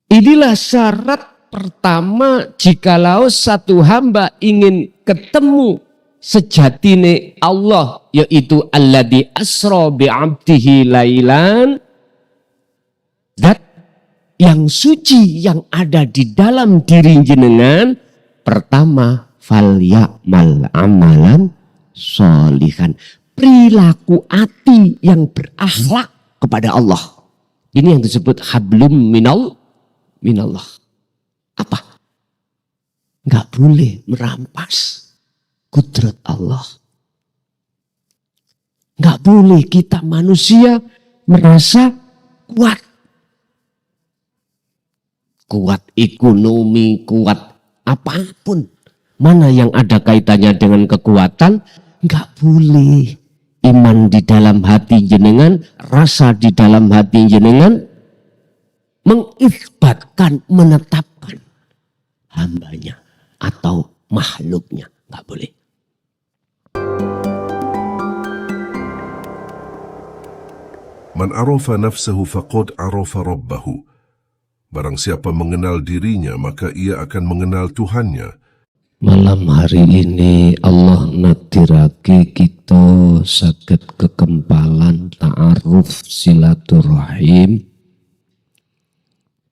Inilah syarat pertama jikalau satu hamba ingin ketemu sejatine Allah, yaitu alladzi asra bi'abdihi lailan, zat yang suci yang ada di dalam diri jenengan. Pertama, fal ya'mal amalan sholihan, perilaku hati yang berakhlak kepada Allah. Ini yang disebut hablum minallah. Apa? Nggak boleh merampas kudrat Allah. Nggak boleh kita manusia merasa kuat. Kuat ekonomi, kuat apapun. Mana yang ada kaitannya dengan kekuatan, nggak boleh. Iman di dalam hati jenengan, rasa di dalam hati jenengan, mengisbatkan, menetapkan hambanya atau makhluknya. Nggak boleh. Man arafa nafsahu faqad arafa rabbahu. Barang siapa mengenal dirinya, maka ia akan mengenal Tuhannya. Malam hari ini Allah nadirake kita saged kekempalan ta'aruf silaturahim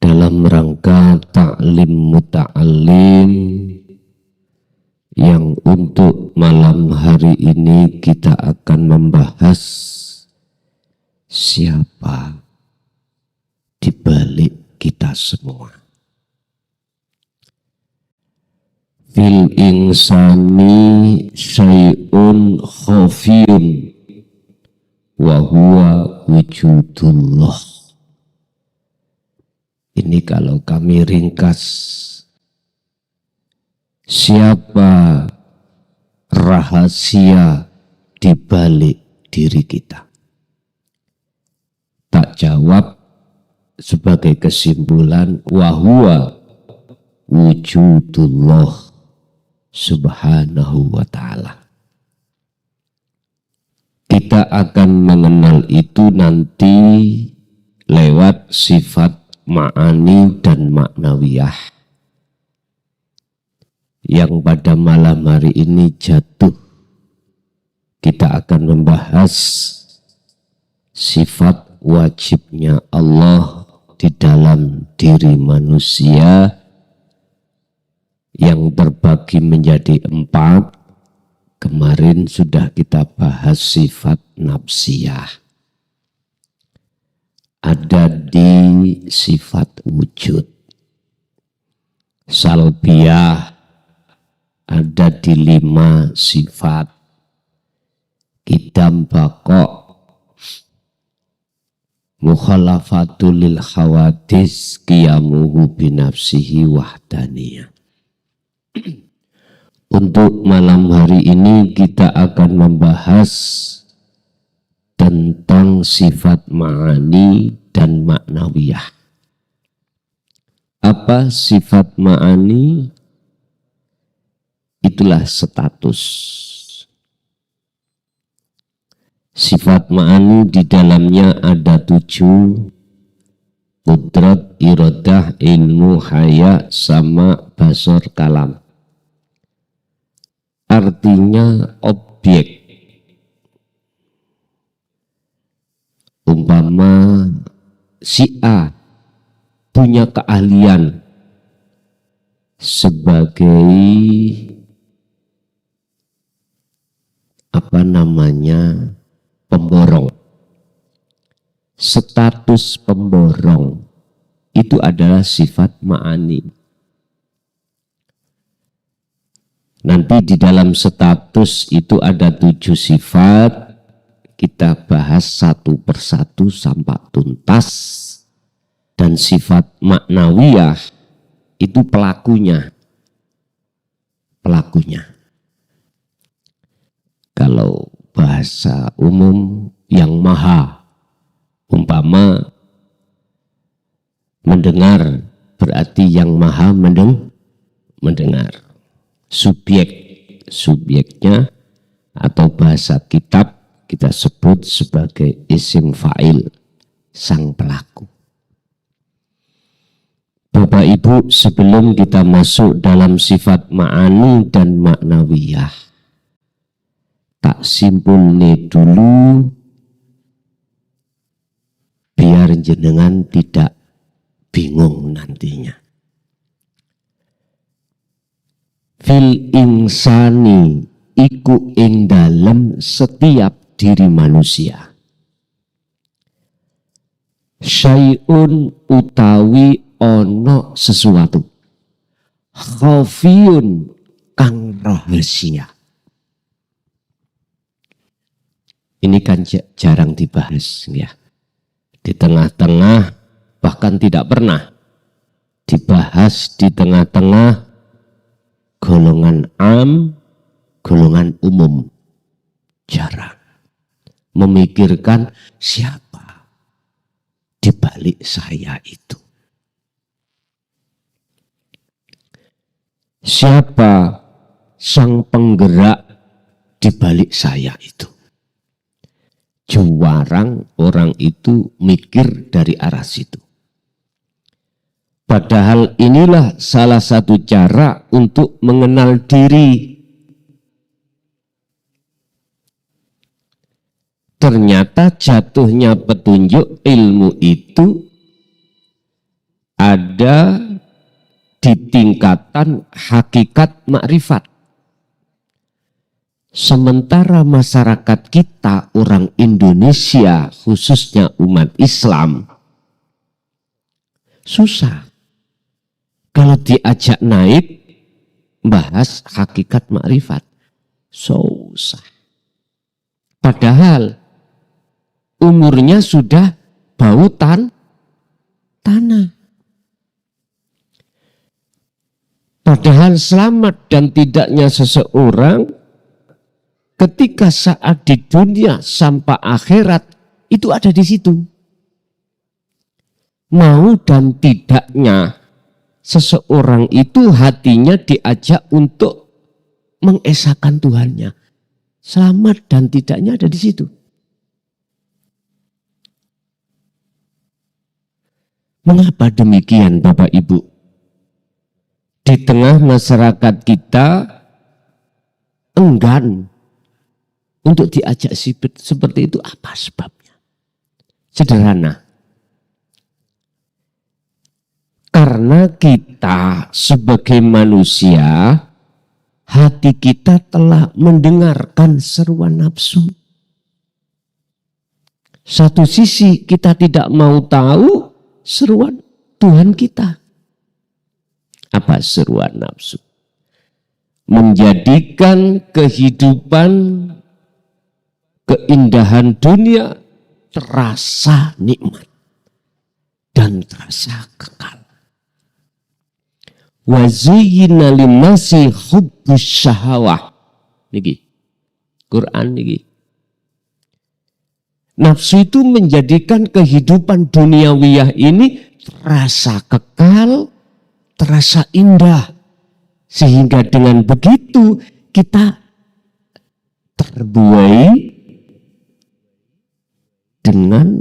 dalam rangka ta'lim muta'alim, yang untuk malam hari ini kita akan membahas siapa di balik kita semua. Fil insani syai'un khafiyun wa huwa wujudullah. Ini kalau kami ringkas, siapa rahasia di balik diri kita? Tak jawab sebagai kesimpulan, wa huwa wujudullah subhanahu wa ta'ala. Kita akan mengenal itu nanti lewat sifat ma'ani dan maknawiyah yang pada malam hari ini jatuh. Kita akan membahas sifat wajibnya Allah di dalam diri manusia yang terbagi menjadi 4. Kemarin sudah kita bahas sifat nafsiyah. Ada di sifat wujud. Salbiyah ada di 5 sifat. Qidam baqo, mukhalafatul lil khawadis, qiyamuhu binafsihi wahdaniyah. Untuk malam hari ini kita akan membahas tentang sifat ma'ani dan maknawiyah. Apa sifat ma'ani? Itulah status. Sifat ma'ani di dalamnya ada 7. Qudrat, iradah, ilmu, haya, sama, basar, kalam. Artinya objek. Umpama si A punya keahlian sebagai pemborong. Status pemborong itu adalah sifat ma'ani. Nanti di dalam status itu ada 7 sifat. Kita bahas satu persatu sampai tuntas. Dan sifat maknawiyah itu pelakunya. Kalau bahasa umum yang maha, umpama mendengar, berarti yang maha mendengar. Subjeknya atau bahasa kitab kita sebut sebagai isim fa'il, sang pelaku. Ibu, sebelum kita masuk dalam sifat ma'ani dan maknawiyah, tak simpulne dulu biar jenengan tidak bingung nantinya. Fil insani iku ing dalem setiap diri manusia. Syai'un utawi ono sesuatu. Khafiyun kang rahasia. Ini kan jarang dibahas ya. Di tengah-tengah, bahkan tidak pernah dibahas di tengah-tengah golongan am, golongan umum. Jarang memikirkan siapa di balik saya itu. Siapa sang penggerak di balik saya itu? Jarang orang itu mikir dari arah situ. Padahal inilah salah satu cara untuk mengenal diri. Ternyata jatuhnya petunjuk ilmu itu ada di tingkatan hakikat makrifat. Sementara masyarakat kita orang Indonesia, khususnya umat Islam, susah. Kalau diajak naik, bahas hakikat makrifat, susah. Padahal umurnya sudah bau tanah. Padahal selamat dan tidaknya seseorang ketika saat di dunia sampai akhirat itu ada di situ. Mau dan tidaknya seseorang itu hatinya diajak untuk mengesahkan Tuhannya. Selamat dan tidaknya ada di situ. Mengapa demikian Bapak Ibu? Di tengah masyarakat kita enggan untuk diajak seperti itu, apa sebabnya? Sederhana. Karena kita sebagai manusia, hati kita telah mendengarkan seruan nafsu. Satu sisi kita tidak mau tahu seruan Tuhan kita. Apa seruan nafsu? Menjadikan kehidupan, keindahan dunia terasa nikmat dan terasa kekal. Wa zuyyina linnasi hubbus syahawah. Niki Quran niki. Nafsu itu menjadikan kehidupan duniawiyah ini terasa kekal, terasa indah. Sehingga dengan begitu kita terbuai dengan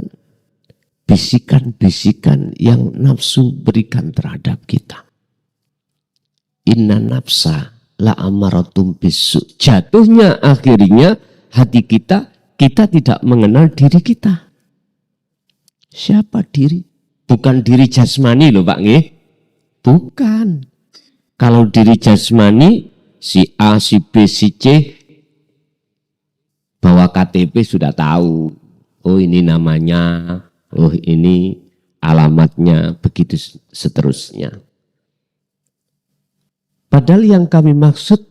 bisikan-bisikan yang nafsu berikan terhadap kita. Inna nafsa la amaratum bisu. Jatuhnya akhirnya hati kita tidak mengenal diri kita. Siapa diri? Bukan diri jasmani loh Pak nggih. Bukan. Kalau diri jasmani si A, si B, si C bawa KTP sudah tahu. Oh ini namanya, oh ini alamatnya, begitu seterusnya. Padahal yang kami maksud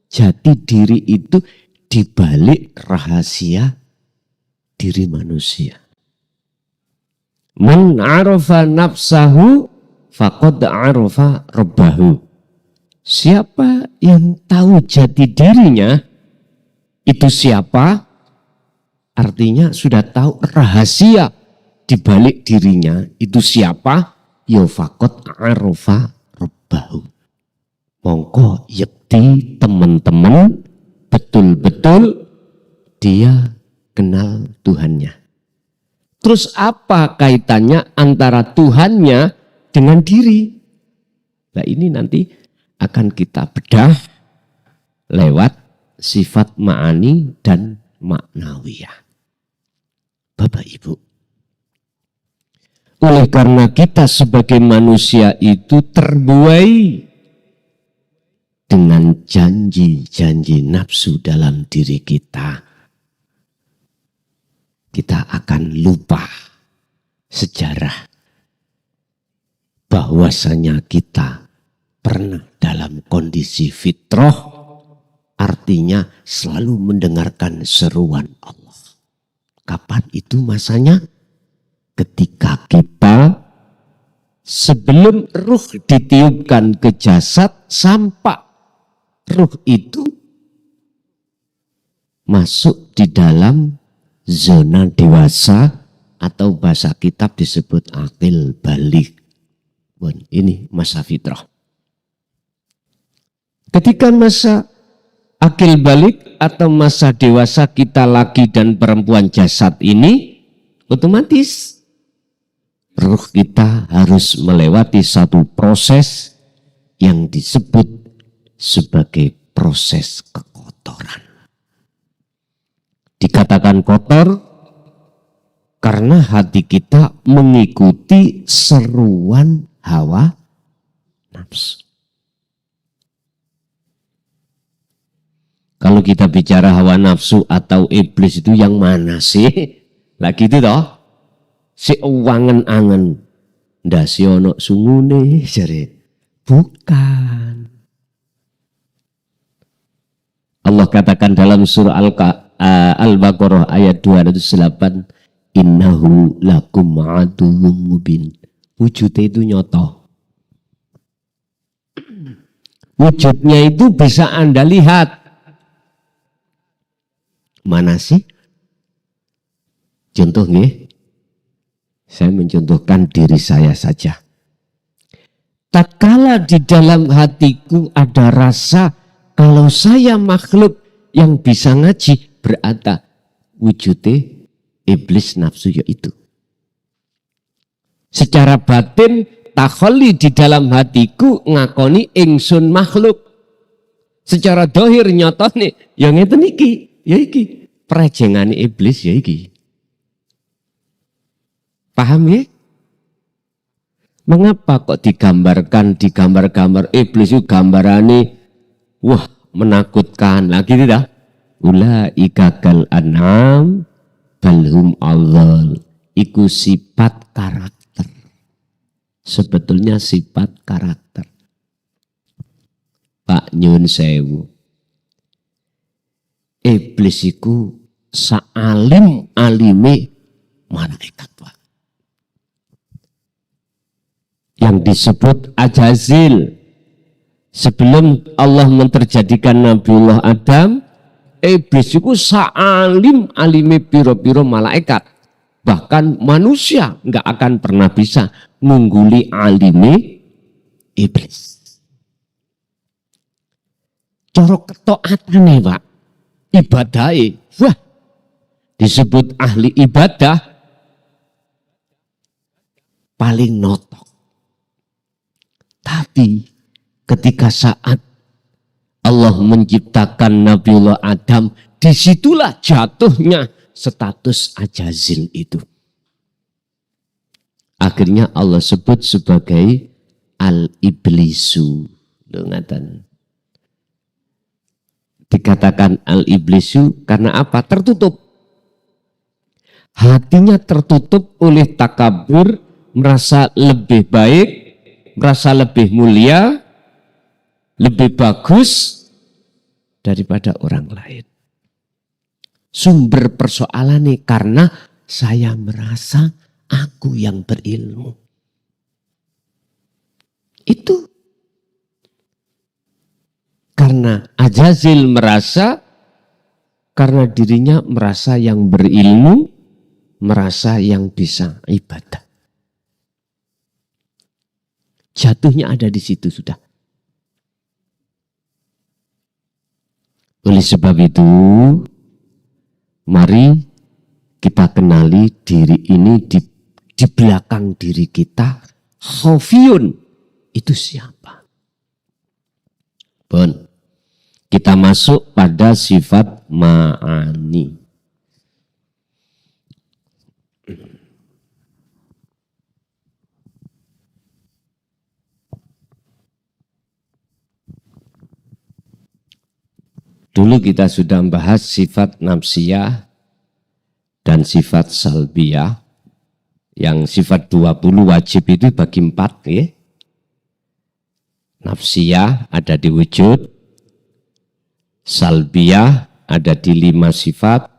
jati diri itu dibalik rahasia diri manusia. Man arafa nafsahu faqad arafa rabbahu. Siapa yang tahu jati dirinya itu siapa? Artinya sudah tahu rahasia dibalik dirinya itu siapa? Ya faqad arafa rabbahu. Mongko yakti teman-teman betul-betul dia kenal Tuhannya. Terus apa kaitannya antara Tuhannya dengan diri? Nah ini nanti akan kita bedah lewat sifat ma'ani dan maknawiyah. Bapak Ibu, oleh karena kita sebagai manusia itu terbuai dengan janji-janji nafsu dalam diri kita, kita akan lupa sejarah bahwasanya kita pernah dalam kondisi fitrah, artinya selalu mendengarkan seruan Allah. Kapan itu masanya? Ketika kita sebelum ruh ditiupkan ke jasad, sampai ruh itu masuk di dalam zona dewasa atau bahasa kitab disebut akil balik. Ini masa fitrah. Ketika masa akil balik atau masa dewasa kita laki dan perempuan jasad ini, otomatis ruh kita harus melewati satu proses yang disebut sebagai proses kekotoran. Dikatakan kotor karena hati kita mengikuti seruan hawa nafsu. Kalau kita bicara hawa nafsu atau iblis itu yang mana sih? Lagi itu toh, si uangan-angan, ndak si ono sungune jare. Bukan. Allah katakan dalam surah Al-Baqarah ayat 208, innahu lakum aduwwum mubin. Wujudnya itu nyoto. Wujudnya itu bisa Anda lihat. Mana sih? Contoh nih, saya mencontohkan diri saya saja. Tatkala di dalam hatiku ada rasa kalau saya makhluk yang bisa ngaji, berarti wujudnya iblis nafsu yaitu. Secara batin takholi di dalam hatiku ngakoni ingsun makhluk. Secara dohir nyotone yang itu niki, ya iki perejengane iblis ya iki. Paham ya? Mengapa kok digambarkan di gambar-gambar iblis itu gambarane wah menakutkan lagi tidak? Ulaika kal an'am balhum adhal. Iku sifat karakter. Sebetulnya sifat karakter. Pak nyun sewu. Iblis iku sa'alim alime malaikat Pak. Yang disebut Ajazil. Sebelum Allah menterjadikan Nabiullah Adam, iblis itu sa'alim alime piro-piro malaikat. Bahkan manusia nggak akan pernah bisa mengungguli alime iblis. Corok ketaatane Pak, ibadai, wah disebut ahli ibadah paling notok. Tapi ketika saat Allah menciptakan Nabiullah Adam, disitulah jatuhnya status Ajazil itu. Akhirnya Allah sebut sebagai al-iblisu. Dikatakan al-iblisu karena apa? Tertutup. Hatinya tertutup oleh takabur, merasa lebih baik, merasa lebih mulia, lebih bagus daripada orang lain. Sumber persoalannya karena saya merasa aku yang berilmu. Itu karena Ajazil merasa, karena dirinya merasa yang berilmu, merasa yang bisa ibadah. Jatuhnya ada di situ sudah. Oleh sebab itu, mari kita kenali diri ini di belakang diri kita. Khofiyun itu siapa? Bon. Kita masuk pada sifat ma'ani. Dulu kita sudah membahas sifat nafsiyah dan sifat salbiyah. Yang sifat 20 wajib itu bagi 4 ya. Nafsiyah ada di wujud, salbiyah ada di 5 sifat,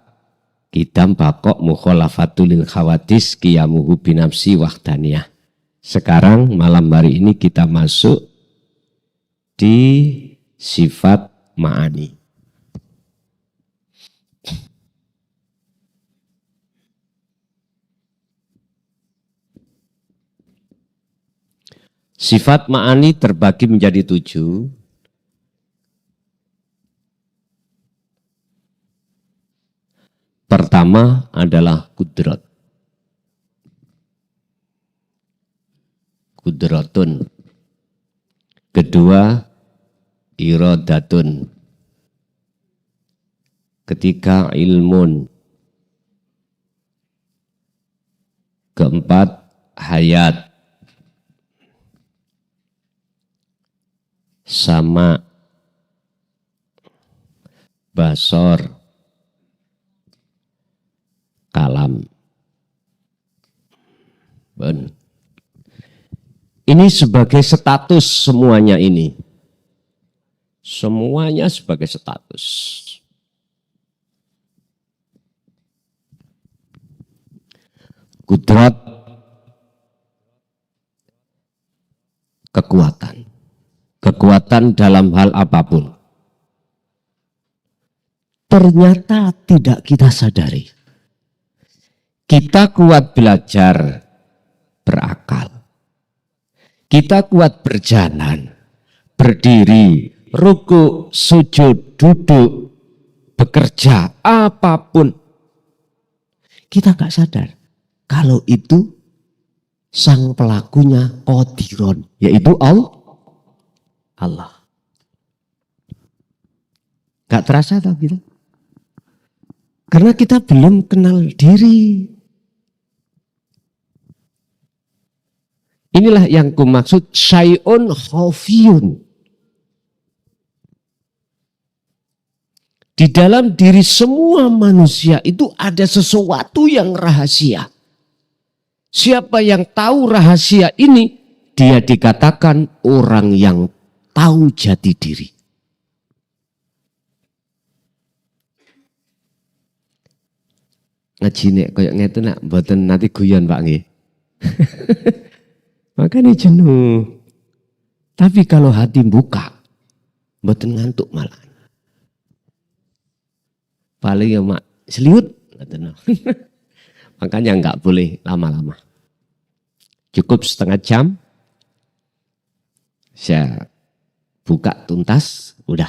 qidam, baqo, mukhalafatul lil khawadis, qiyamuhu binafsi wahdaniyah. Sekarang malam hari ini kita masuk di sifat ma'ani. Sifat ma'ani terbagi menjadi 7. Pertama adalah kudrat. Kudratun. Kedua, iradatun. Ketiga, ilmun. Keempat, hayat. Sama, basor, kalam. Ben. Ini sebagai status semuanya ini. Semuanya sebagai status. Kudrat, kekuatan. Kekuatan dalam hal apapun. Ternyata tidak kita sadari. Kita kuat belajar berakal. Kita kuat berjalan, berdiri, ruku, sujud, duduk, bekerja, apapun. Kita gak sadar kalau itu sang pelakunya qadiron, yaitu Allah. Gak terasa tak gitu? Karena kita belum kenal diri. Inilah yang kumaksud syai'un khafiyun. Di dalam diri semua manusia itu ada sesuatu yang rahasia. Siapa yang tahu rahasia ini, dia dikatakan orang yang tahu jati diri. Ngaji nek koyo ngeten nak mboten nanti guyon Pak nggih. Makanya jenuh. Tapi kalau hati buka, mboten ngantuk malah. Paling ya mak seliut. Makanya enggak boleh lama-lama. Cukup setengah jam. Saya buka tuntas, udah.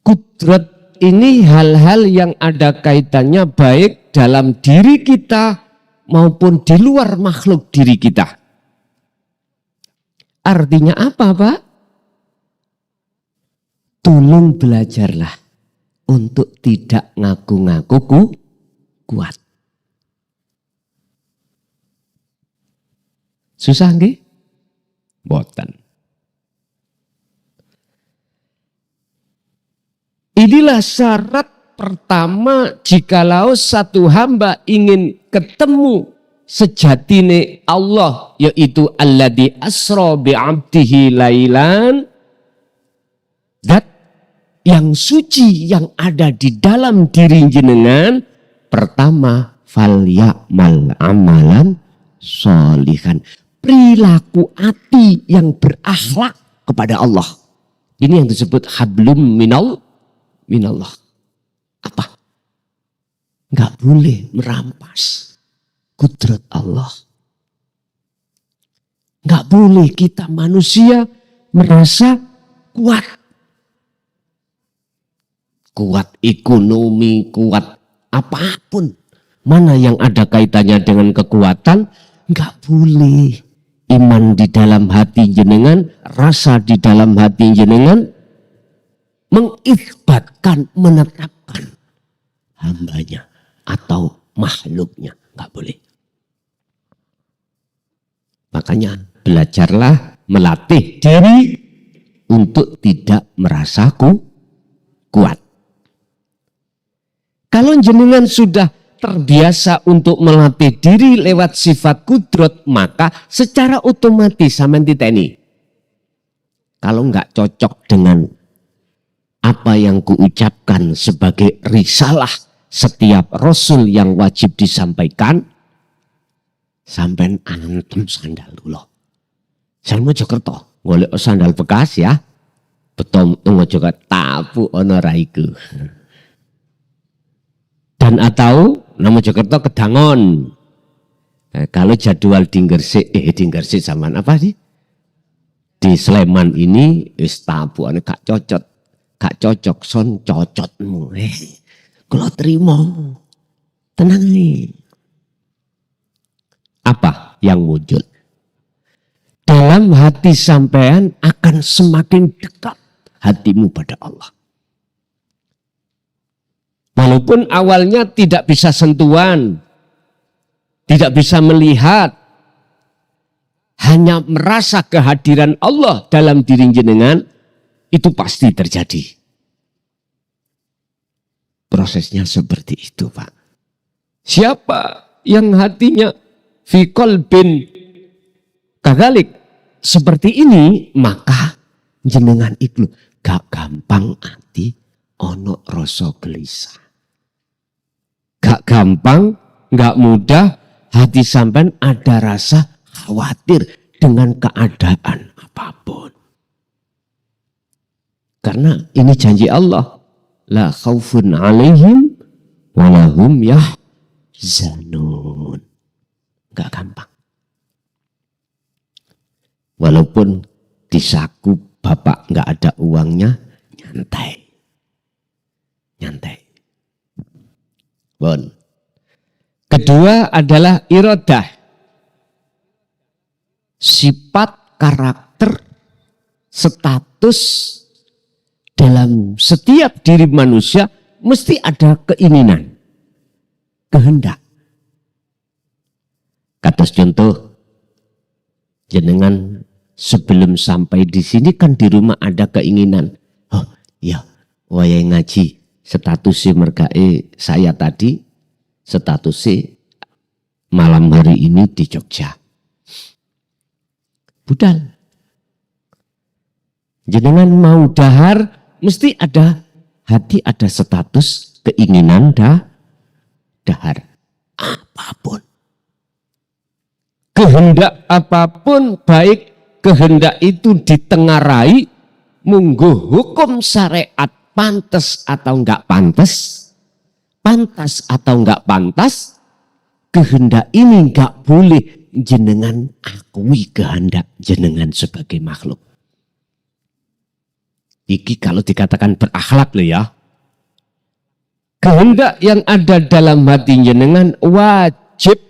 Kudrat ini hal-hal yang ada kaitannya baik dalam diri kita maupun di luar makhluk diri kita. Artinya apa, Pak? Tolong belajarlah untuk tidak ngaku-ngaku kuat. Susah nggih? Boten. Inilah syarat pertama jikalau satu hamba ingin ketemu sejatine Allah, yaitu alladzi asra bi'abdihi lailan, zat yang suci yang ada di dalam diri jenengan. Pertama, fal ya'mal amalan sholihan. Perilaku hati yang berakhlak kepada Allah. Ini yang disebut hablum minallah. Apa? Enggak boleh merampas kudrat Allah. Enggak boleh kita manusia merasa kuat. Kuat ekonomi, kuat apapun. Mana yang ada kaitannya dengan kekuatan, enggak boleh. iman di dalam hati jenengan, rasa di dalam hati jenengan, mengikhbatkan, menetapkan hambanya atau makhluknya. Nggak boleh. Makanya belajarlah melatih diri untuk tidak merasa kuat. Kalau jenengan sudah terbiasa untuk melatih diri lewat sifat kudrot, maka secara otomatis sampean titeni. Kalau nggak cocok dengan apa yang kuucapkan sebagai risalah setiap rasul yang wajib disampaikan, sampean antem sandal dulu. Saya mau Jokerto, golek sandal bekas ya. Betom ngojo tapu ono raiku. Dan atau nama Jokerto Kedangon. Kalau jadwal di Gresik zaman apa sih? Di Sleman ini tapu ane gak cocok son cocotmu. Kalau terima tenang nih. Apa yang muncul? Dalam hati sampean akan semakin dekat hatimu pada Allah. Walaupun awalnya tidak bisa sentuhan, tidak bisa melihat, hanya merasa kehadiran Allah dalam diri jenengan, itu pasti terjadi. Prosesnya seperti itu, Pak. Siapa yang hatinya fi qalbin kagalik seperti ini, maka jenengan itu gak gampang hati ono rasa gelisah. Gak gampang, gak mudah hati sampean ada rasa khawatir dengan keadaan apapun. Karena ini janji Allah. La khaufun alaihim walahum yahzanun. Gak gampang. Walaupun di saku bapak gak ada uangnya, nyantai. Bon. Kedua adalah iradah. Sifat, karakter, status dalam setiap diri manusia mesti ada keinginan, kehendak. Kata contoh, jenengan sebelum sampai di sini kan di rumah ada keinginan. Oh iya, wayai ngaji. Statusnya mergae saya tadi, statusnya malam hari ini di Jogja. Budal. Jenengan mau dahar, mesti ada hati, ada status, keinginan dahar. Apapun. Kehendak apapun, baik kehendak itu ditengarai, munggu hukum syariat pantas atau enggak pantas atau enggak pantas, kehendak ini enggak boleh jenengan akui kehendak jenengan sebagai makhluk. Iki kalau dikatakan berakhlak loh ya. Kehendak yang ada dalam hati jenengan wajib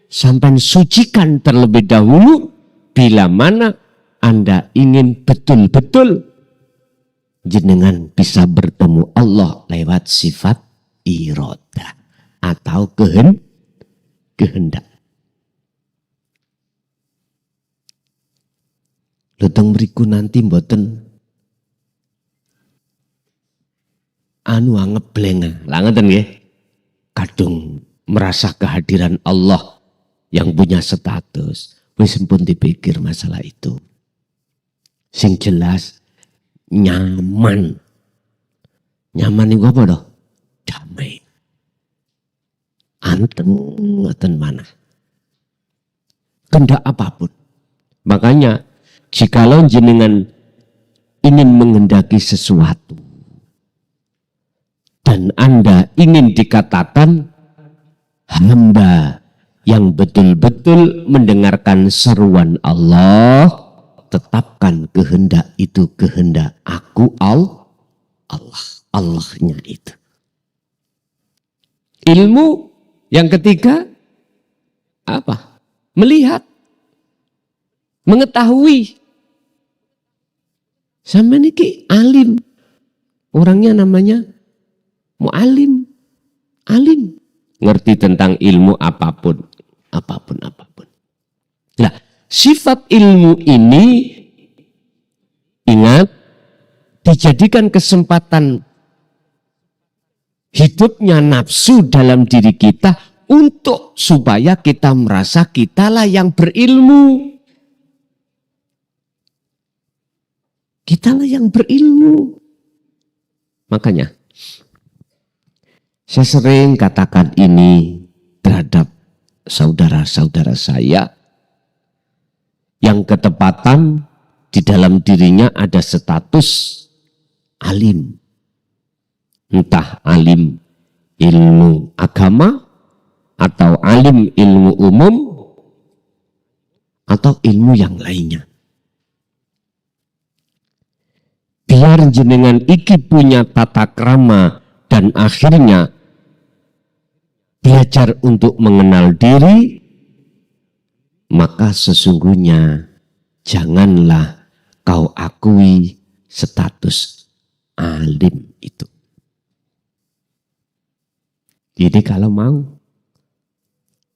sampai sucikan terlebih dahulu bila mana Anda ingin betul-betul jenengan bisa bertemu Allah lewat sifat iradah atau kehendak. Leteng mriku nanti mboten ngebleng. Lah ngoten nggih. Kadung merasa kehadiran Allah yang punya status. Wis pun dipikir masalah itu. Sing jelas nyaman. Nyaman niku apa toh? Damai. Anteng mana. Kehendak apapun. Makanya jikalau jenengan ingin menghendaki sesuatu dan Anda ingin dikatakan hamba yang betul-betul mendengarkan seruan Allah, tetapkan kehendak itu kehendak aku Allahnya itu. Ilmu yang ketiga apa? Melihat. mengetahui. Sama niki alim. Orangnya namanya mu'alim. Alim. Ngerti tentang ilmu apapun. Apapun. Nah, sifat ilmu ini, ingat, dijadikan kesempatan hidupnya nafsu dalam diri kita untuk supaya kita merasa kitalah yang berilmu. Kitalah yang berilmu. Makanya saya sering katakan ini terhadap saudara-saudara saya yang ketepatan di dalam dirinya ada status alim. Entah alim ilmu agama atau alim ilmu umum atau ilmu yang lainnya. Biar jenengan iki punya tata krama dan akhirnya belajar untuk mengenal diri, maka sesungguhnya janganlah kau akui status alim itu. Jadi kalau mau,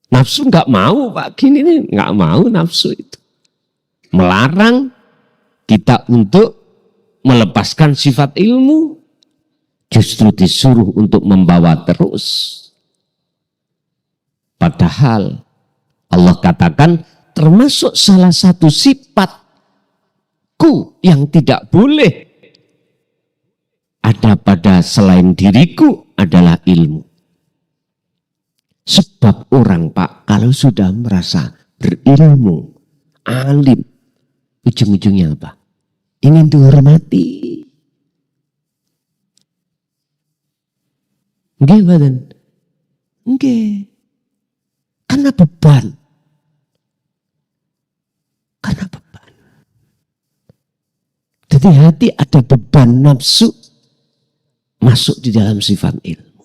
nafsu nggak mau Pak, gini nih nggak mau nafsu itu, melarang kita untuk melepaskan sifat ilmu, justru disuruh untuk membawa terus. Padahal Allah katakan termasuk salah satu sifatku yang tidak boleh ada pada selain diriku adalah ilmu. Sebab orang Pak kalau sudah merasa berilmu, alim, ujung-ujungnya apa? Ingin dihormati. Nggih mboten? Nggih. Karena beban. Karena beban. Jadi hati ada beban nafsu masuk di dalam sifat ilmu.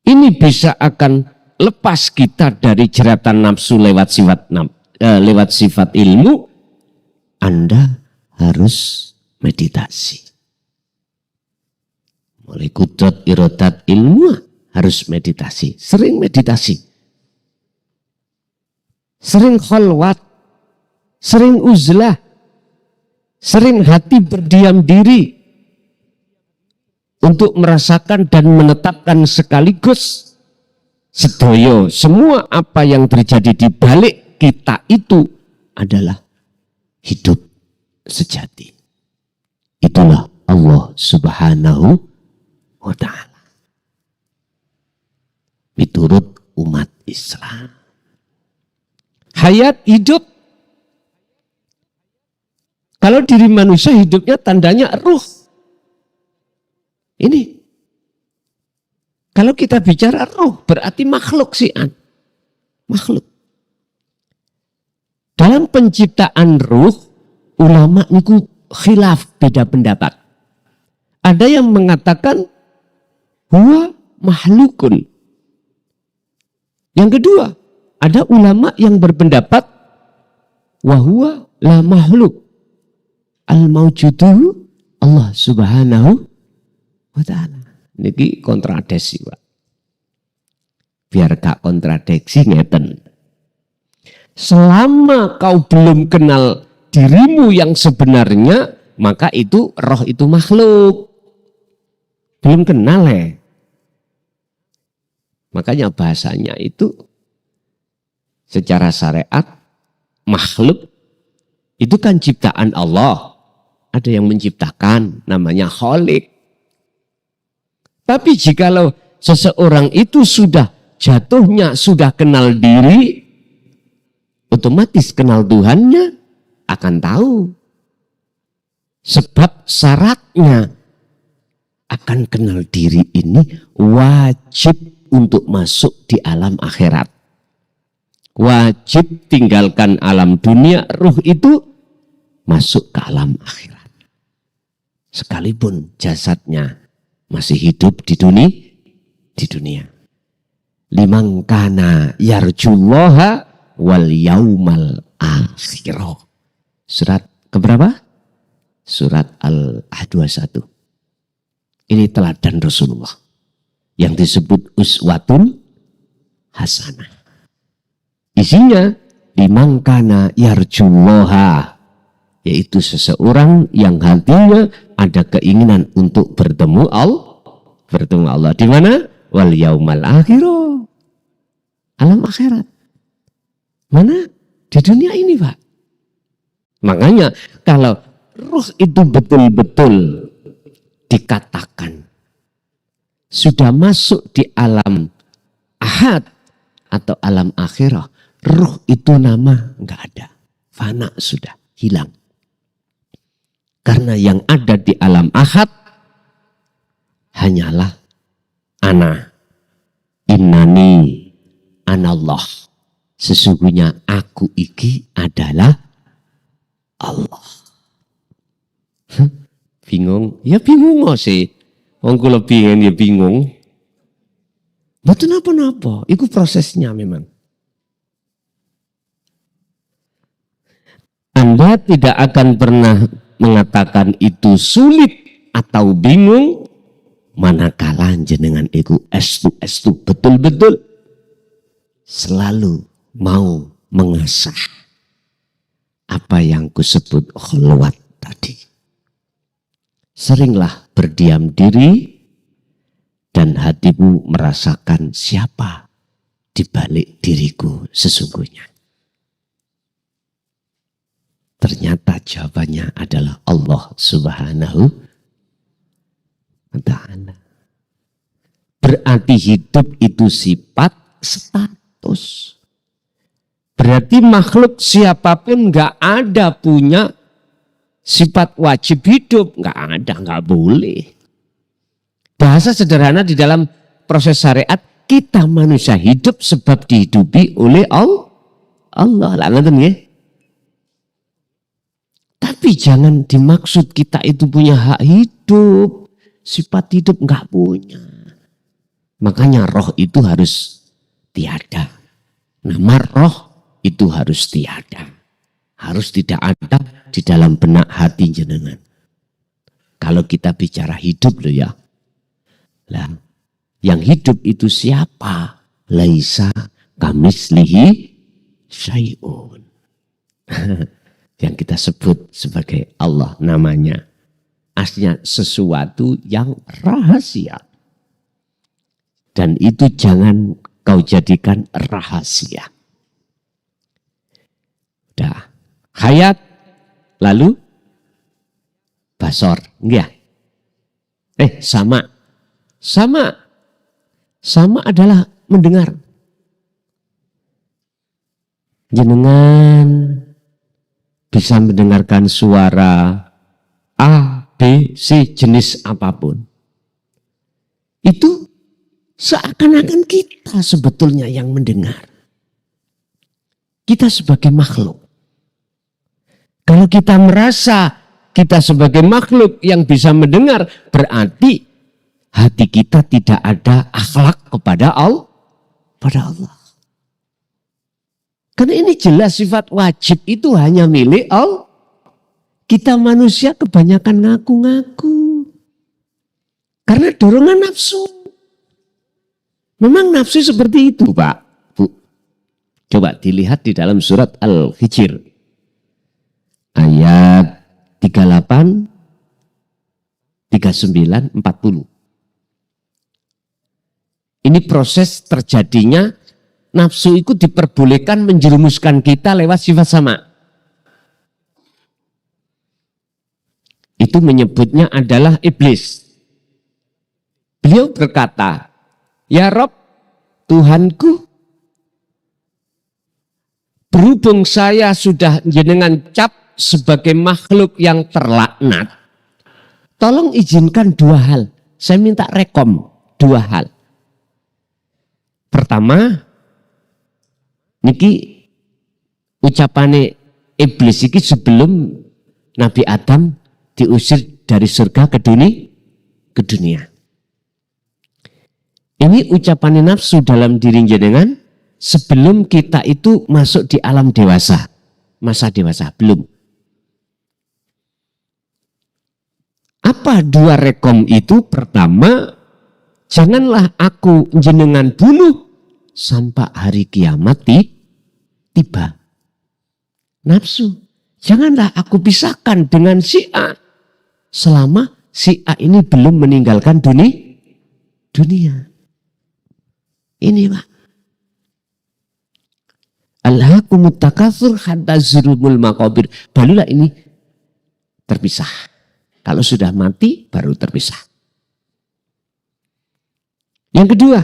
Ini bisa akan lepas kita dari jeratan nafsu lewat sifat ilmu. Anda harus meditasi. Mulai kudrat irodat ilmu harus meditasi. Sering meditasi. Sering khalwat. Sering uzlah. Sering hati berdiam diri. Untuk merasakan dan menetapkan sekaligus sedoyo. Semua apa yang terjadi di balik kita itu adalah hidup sejati. Itulah Allah Subhanahu wa ta'ala. Menurut umat Islam. Hayat hidup. Kalau diri manusia hidupnya tandanya ruh. Ini. Kalau kita bicara ruh berarti makhluk sian. Makhluk. Dalam penciptaan ruh, ulama niku khilaf, beda pendapat. Ada yang mengatakan huwa mahlukun. Yang kedua, ada ulama yang berpendapat wa huwa la makhluk. Al-maujudu Allah Subhanahu wa ta'ala. Niki kontradiksi, Pak. Biar gak kontradiksi ngeten. Selama kau belum kenal dirimu yang sebenarnya, maka itu roh itu makhluk. Belum kenal ya. Makanya bahasanya itu secara syariat makhluk itu kan ciptaan Allah. Ada yang menciptakan namanya Khalik. Tapi jikalau seseorang itu sudah jatuhnya sudah kenal diri, otomatis kenal Tuhannya akan tahu. Sebab syaratnya akan kenal diri ini wajib untuk masuk di alam akhirat. Wajib tinggalkan alam dunia, ruh itu masuk ke alam akhirat. Sekalipun jasadnya masih hidup di dunia. Liman kana yarjullaha wal yaumal akhirah. Surat keberapa? Surat Al-21. Ini teladan Rasulullah yang disebut uswatun hasanah. Isinya limangkana yarjullaha, yaitu seseorang yang hatinya ada keinginan untuk bertemu Allah di mana? Wal yaumal akhirah, alam akhirat. Mana? Di dunia ini, Pak. Makanya kalau ruh itu betul-betul dikatakan sudah masuk di alam ahad atau alam akhirah, ruh itu nama nggak ada, fana sudah hilang. Karena yang ada di alam ahad hanyalah ana, innani, anallah. Sesungguhnya aku iki adalah Allah. Bingung? Ya bingung sih. Wong kula pingin ya bingung. Mboten napa-napa, itu prosesnya memang. Anda tidak akan pernah mengatakan itu sulit atau bingung manakala jenengan iku estu betul-betul selalu mau mengasah apa yang kusebut khulwat tadi. Seringlah berdiam diri dan hatimu merasakan siapa di balik diriku sesungguhnya. Ternyata jawabannya adalah Allah Subhanahu wa ta'ala. Berarti hidup itu sifat status. Berarti makhluk siapapun nggak ada punya sifat wajib hidup. Nggak ada, nggak boleh. Bahasa sederhana di dalam proses syariat, kita manusia hidup sebab dihidupi oleh Allah. Ya. Tapi jangan dimaksud kita itu punya hak hidup. Sifat hidup nggak punya. Makanya roh itu harus tiada. Nama roh itu harus tiada. Harus tidak ada di dalam benak hati jenengan. Kalau kita bicara hidup loh ya. Lah, yang hidup itu siapa? Laisa kamislihi syai'un. Yang kita sebut sebagai Allah namanya. Aslinya sesuatu yang rahasia. Dan itu jangan kau jadikan rahasia. Udah. Hayat, lalu basor. Enggak. Sama. Sama adalah mendengar. Jenengan bisa mendengarkan suara A, B, C, jenis apapun. Itu seakan-akan kita sebetulnya yang mendengar. Kita sebagai makhluk. Kalau kita merasa kita sebagai makhluk yang bisa mendengar, berarti hati kita tidak ada akhlak kepada Allah. Karena ini jelas sifat wajib itu hanya milik Allah. Kita manusia kebanyakan ngaku-ngaku. Karena dorongan nafsu. Memang nafsu seperti itu, Pak, Bu. Coba dilihat di dalam surat Al-Hijr. Ayat 38, 39, 40. Ini proses terjadinya nafsu itu diperbolehkan menjerumuskan kita lewat sifat sama. Itu menyebutnya adalah iblis. Beliau berkata, "Ya Rob, Tuhanku, berhubung saya sudah jenengan cap sebagai makhluk yang terlaknat, tolong izinkan dua hal. Saya minta rekom dua hal. Pertama, niki ucapane iblis iki sebelum Nabi Adam diusir dari surga ke dunia. Ini ucapan nafsu dalam diri jenengan sebelum kita itu masuk di alam dewasa. masa dewasa? Belum. Apa 2 rekom itu? Pertama, janganlah aku jenengan bunuh sampai hari kiamat tiba. Nafsu. Janganlah aku pisahkan dengan si A selama si A ini belum meninggalkan dunia. Ini Pak. Alhaakumut takatsur hatta zurumul maqabir. Barulah ini terpisah. Kalau sudah mati baru terpisah. Yang kedua,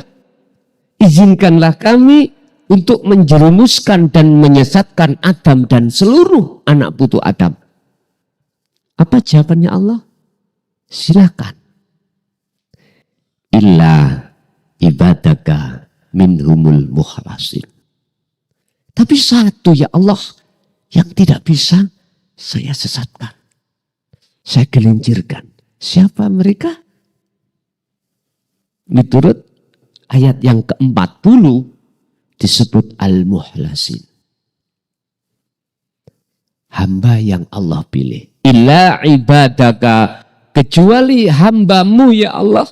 izinkanlah kami untuk menjerumuskan dan menyesatkan Adam dan seluruh anak putu Adam. Apa jawabannya Allah? Silakan. Illa ibadaka minhumul mukhlasin. Tapi satu ya Allah yang tidak bisa saya sesatkan. Saya gelincirkan. Siapa mereka? Menurut ayat yang ke-40 disebut al-muhlasin. Hamba yang Allah pilih. Illa ibadaka, kecuali hambamu ya Allah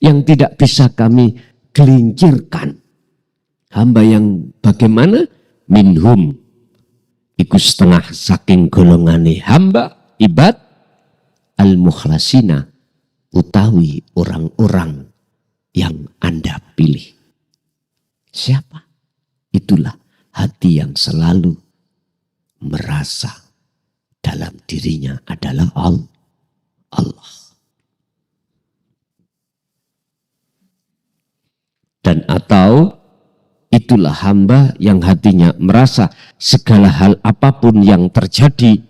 yang tidak bisa kami gelincirkan. Hamba yang bagaimana? Minhum. Iku setengah saking golongane hamba ibad al-mukhlasina, utawi orang-orang yang Anda pilih. Siapa? Itulah hati yang selalu merasa dalam dirinya adalah Allah. Dan atau itulah hamba yang hatinya merasa segala hal apapun yang terjadi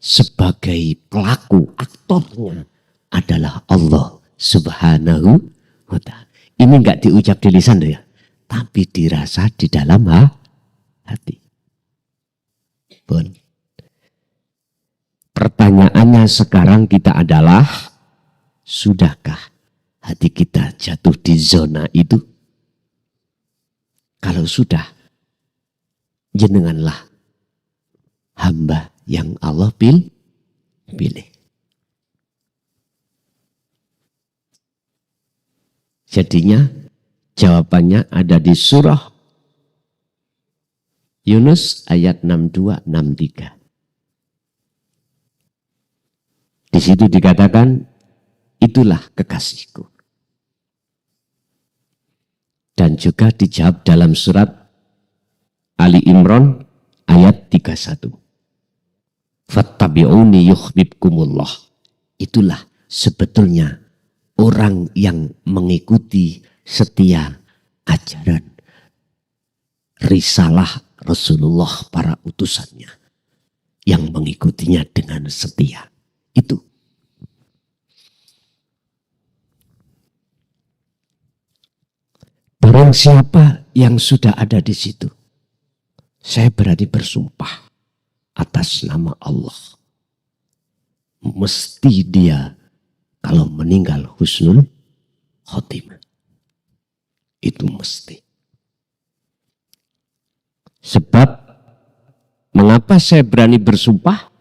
sebagai pelaku, aktornya adalah Allah Subhanahu wa ta'ala. Ini enggak diucap di lisan ya, tapi dirasa di dalam hati. Bon. Pertanyaannya sekarang kita adalah, sudahkah hati kita jatuh di zona itu? Kalau sudah, jenenganlah hamba yang Allah pilih. Jadinya jawabannya ada di surah Yunus ayat 62-63. Di situ dikatakan, itulah kekasihku. Dan juga dijawab dalam surat Ali Imran ayat 31. Fattabi'uni yuhbibkumullah. Itulah sebetulnya orang yang mengikuti setia ajaran risalah Rasulullah, para utusannya, yang mengikutinya dengan setia. Itu. Barang siapa yang sudah ada di situ, saya berani bersumpah atas nama Allah, mesti dia kalau meninggal husnul khotimah. Itu mesti. Sebab mengapa saya berani bersumpah?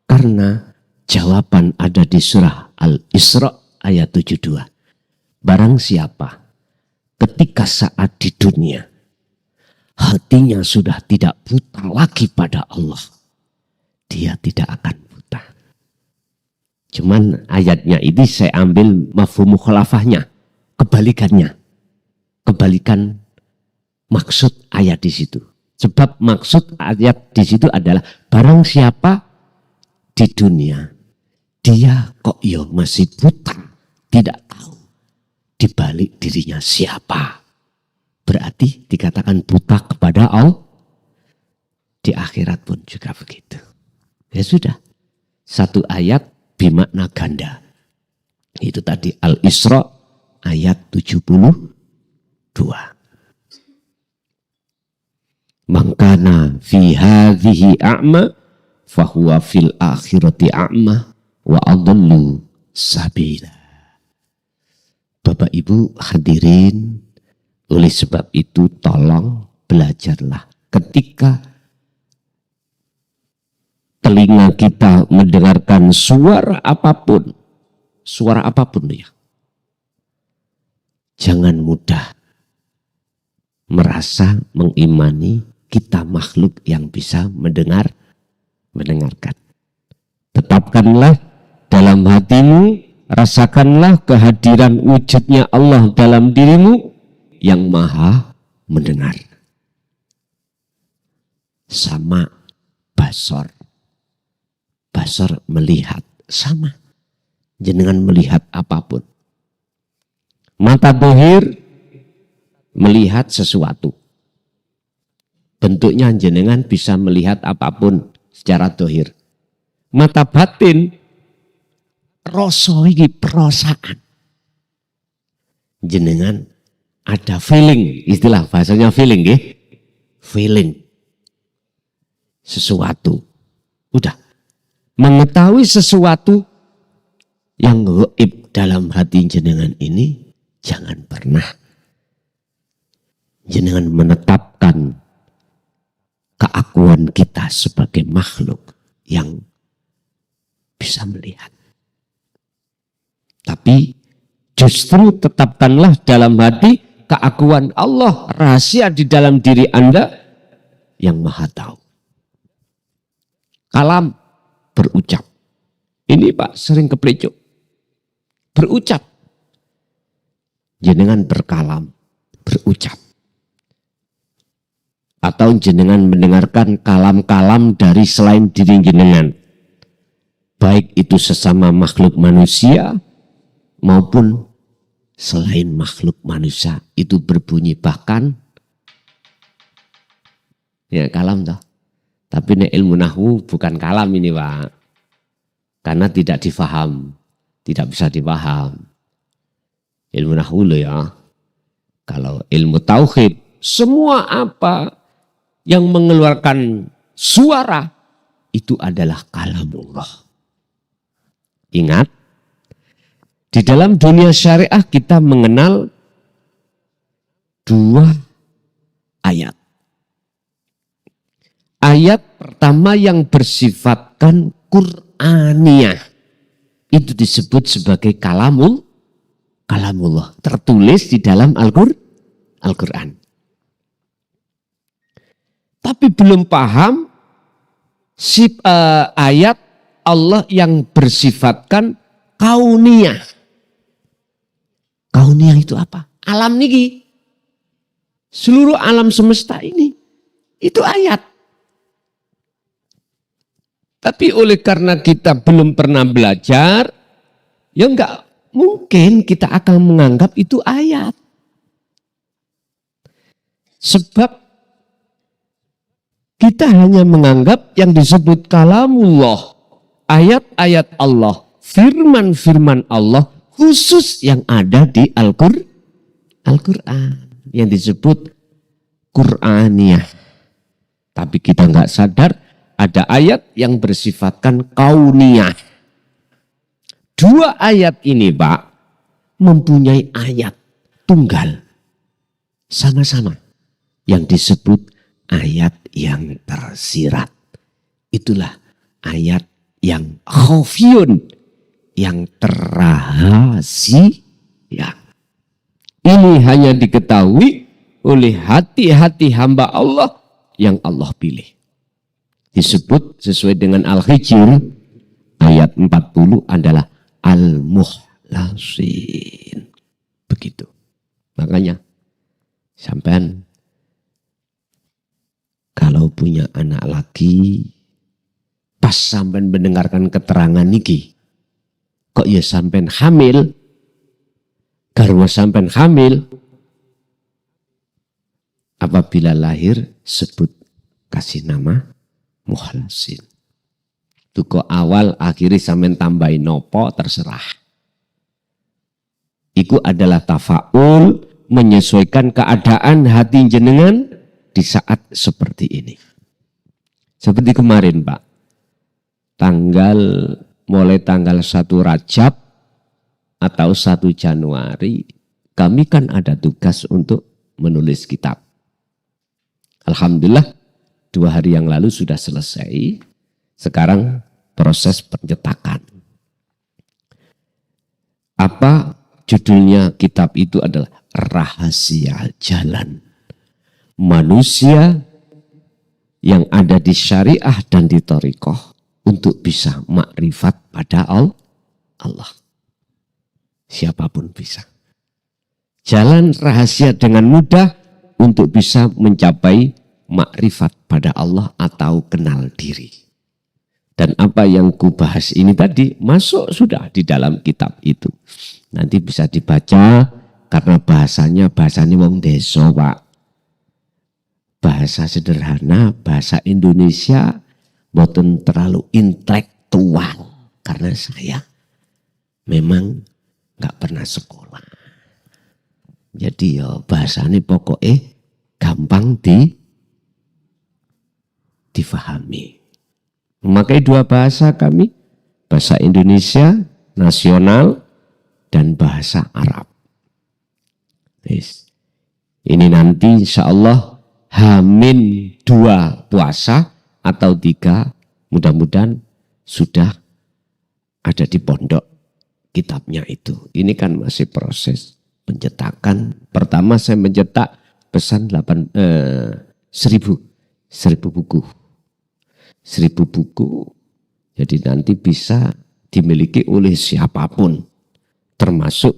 Karena jawaban ada di surah Al-Isra ayat 72. Barang siapa ketika saat di dunia hatinya sudah tidak buta lagi pada Allah, dia tidak akan buta. Cuman ayatnya ini saya ambil mafhum mukhalafahnya, kebalikannya. Kebalikan maksud ayat di situ. Sebab maksud ayat di situ adalah barang siapa di dunia dia kok masih buta, tidak tahu di balik dirinya siapa. Berarti dikatakan buta kepada Allah. Di akhirat pun juga begitu. Ya sudah. Satu ayat bermakna ganda. Itu tadi Al-Isra ayat 72. Mangkana fi hadhihi a'ma fahuwa fil akhirati a'ma wa adallu sabila. Bapak Ibu hadirin, oleh sebab itu tolong belajarlah ketika telinga kita mendengarkan suara apapun ya, jangan mudah merasa mengimani kita makhluk yang bisa mendengarkan. Tetapkanlah dalam hatimu, rasakanlah kehadiran wujudnya Allah dalam dirimu yang maha mendengar. Sama basor melihat, sama. Jenengan melihat apapun. Mata dohir melihat sesuatu. Bentuknya jenengan bisa melihat apapun secara dohir. Mata batin, rasa iki perasaan. Jenengan ada feeling, istilah bahasanya feeling nggih. Feeling sesuatu. Udah. Mengetahui sesuatu yang gaib dalam hati jenengan ini, jangan pernah jenengan menetapkan keakuan kita sebagai makhluk yang bisa melihat. Tapi justru tetapkanlah dalam hati keakuan Allah, rahasia di dalam diri Anda yang maha tahu. Kalam, berucap. Ini Pak sering keplecuk. Berucap. Jenengan berkalam, berucap. Atau jenengan mendengarkan kalam-kalam dari selain diri jenengan. Baik itu sesama makhluk manusia maupun selain makhluk manusia itu berbunyi, bahkan ya kalam toh. Tapi ini ilmu nahwu bukan kalam ini Pak. Karena tidak difaham, tidak bisa dipaham. Ilmu nahwu loh ya. Kalau ilmu tauhid, semua apa yang mengeluarkan suara itu adalah kalamullah. Ingat, di dalam dunia syariah kita mengenal dua ayat. Ayat pertama yang bersifatkan Qur'aniyah itu disebut sebagai kalamullah, tertulis di dalam Al-Quran. Tapi belum paham ayat Allah yang bersifatkan kauniyah. Kauniyah itu apa? Alam niki. Seluruh alam semesta ini. Itu ayat. Tapi oleh karena kita belum pernah belajar, ya enggak mungkin kita akan menganggap itu ayat. Sebab kita hanya menganggap yang disebut kalamullah, ayat-ayat Allah, firman-firman Allah khusus yang ada di Al-Quran yang disebut Qur'aniyah. Tapi kita nggak sadar ada ayat yang bersifatkan kauniyah. Dua ayat ini Pak mempunyai ayat tunggal sama-sama yang disebut ayat yang tersirat. Itulah ayat yang khafiyun, yang terrahasia. Ini hanya diketahui oleh hati-hati hamba Allah yang Allah pilih. Disebut sesuai dengan Al-Hijr ayat 40 adalah Al-Mukhlasin. Begitu. Makanya sampean kalau punya anak laki, pas sampean mendengarkan keterangan niki, kok ya sampean hamil, garwa sampean hamil, apabila lahir sebut kasih nama Mukhlasin. Itu kok awal akhirnya sampean tambahin nopo terserah. Itu adalah tafaul menyesuaikan keadaan hati jenengan di saat seperti ini. Seperti kemarin Pak, mulai tanggal 1 Rajab atau 1 Januari, kami kan ada tugas untuk menulis kitab. Alhamdulillah 2 hari yang lalu sudah selesai. Sekarang proses pencetakan. Apa judulnya kitab itu adalah Rahasia Jalan Manusia yang ada di syariah dan di thariqah untuk bisa makrifat pada Allah. Siapapun bisa. Jalan rahasia dengan mudah untuk bisa mencapai makrifat pada Allah atau kenal diri. Dan apa yang kubahas ini tadi masuk sudah di dalam kitab itu. Nanti bisa dibaca karena bahasanya wong deso, Pak. Bahasa sederhana, bahasa Indonesia boten terlalu intelektual. Karena saya memang nggak pernah sekolah. Jadi ya bahasanya pokoknya gampang difahami. Memakai dua bahasa kami, bahasa Indonesia nasional dan bahasa Arab. Yes. Ini nanti insya Allah Hamin 2 puasa atau 3 mudah-mudahan sudah ada di pondok kitabnya itu. Ini kan masih proses pencetakan. Pertama saya mencetak pesan 1000 buku. 1000 buku, jadi nanti bisa dimiliki oleh siapapun, termasuk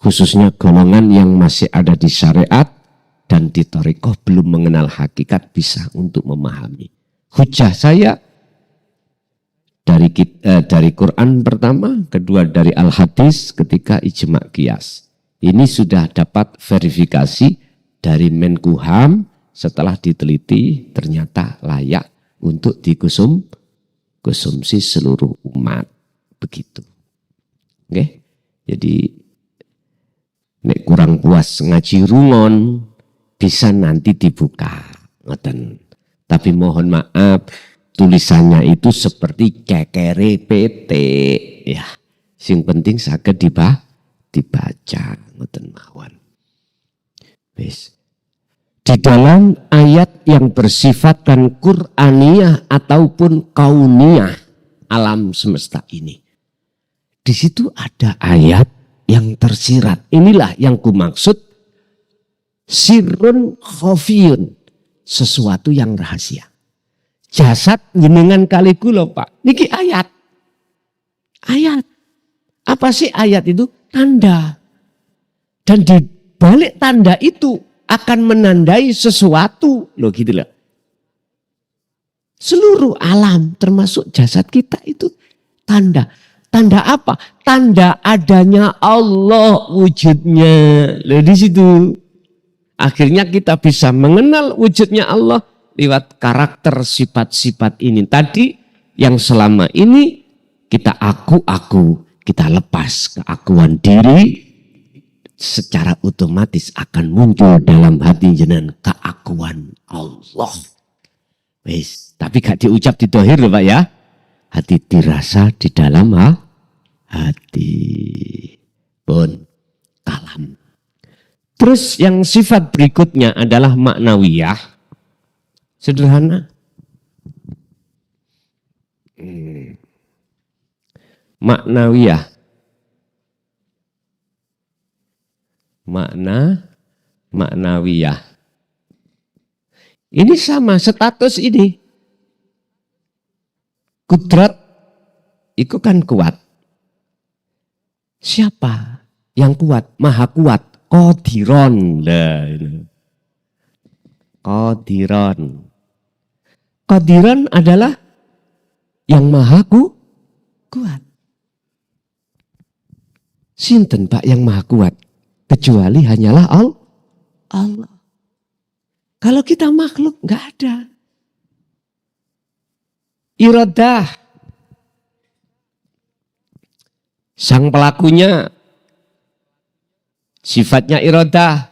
khususnya golongan yang masih ada di syariat dan di thariqah belum mengenal hakikat bisa untuk memahami. Hujah saya dari Quran pertama, kedua dari Al-Hadis, ketiga ijma' qiyas. Ini sudah dapat verifikasi dari Menkumham setelah diteliti ternyata layak untuk dikonsumsi seluruh umat. Begitu. Oke. Jadi nek kurang puas ngaji rungon bisa nanti dibuka. Ngoten. Tapi mohon maaf tulisannya itu seperti kekere PT ya. Sing penting saged dibaca ngoten mawon. Wis. Di dalam ayat yang bersifatkan Qur'aniyah ataupun kauniyah alam semesta ini. Di situ ada ayat yang tersirat. Inilah yang kumaksud sirrun khafiyun. Sesuatu yang rahasia. Jasad jenengan kali kula Pak. Niki ayat. Ayat. Apa sih ayat itu? Tanda. Dan di balik tanda itu akan menandai sesuatu. Loh gitu loh. Seluruh alam termasuk jasad kita itu tanda. Tanda apa? Tanda adanya Allah wujudnya. Loh di situ. Akhirnya kita bisa mengenal wujudnya Allah lewat karakter sifat-sifat ini. Tadi yang selama ini kita aku, kita lepas keakuan diri. Secara otomatis akan muncul dalam hati jenengan keakuan Allah. Wis, tapi gak diucap di dohir loh Pak ya. Hati dirasa di dalam hati. Pun kalam. Terus yang sifat berikutnya adalah maknawiyah. Sederhana. Maknawiyah. Maknawiyah. Ini sama status ini. Kudrat itu kan kuat. Siapa yang kuat? Maha kuat. Qadiron. Qadiron. Qadiron adalah yang maha kuat. Sinten Pak yang maha kuat? Kecuali hanyalah Allah. Kalau kita makhluk nggak ada. Iradah. Sang pelakunya sifatnya iradah.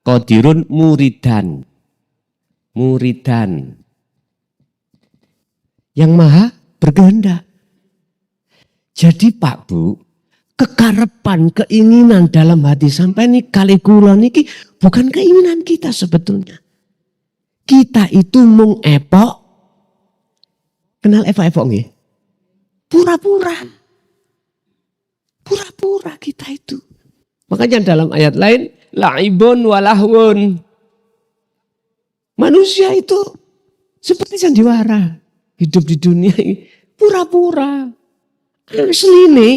Qadirun muridan. Muridan. Yang maha berkehendak. Jadi Pak Bu, kekarepan, keinginan dalam hati sampai ini kali kula niki bukan keinginan kita sebetulnya. Kita itu mung epok Kenal Eva nggih? Pura-pura. Pura-pura kita itu. Makanya dalam ayat lain, la'ibun walahwun. Manusia itu seperti sandiwara. Hidup di dunia ini pura-pura. Asli nih,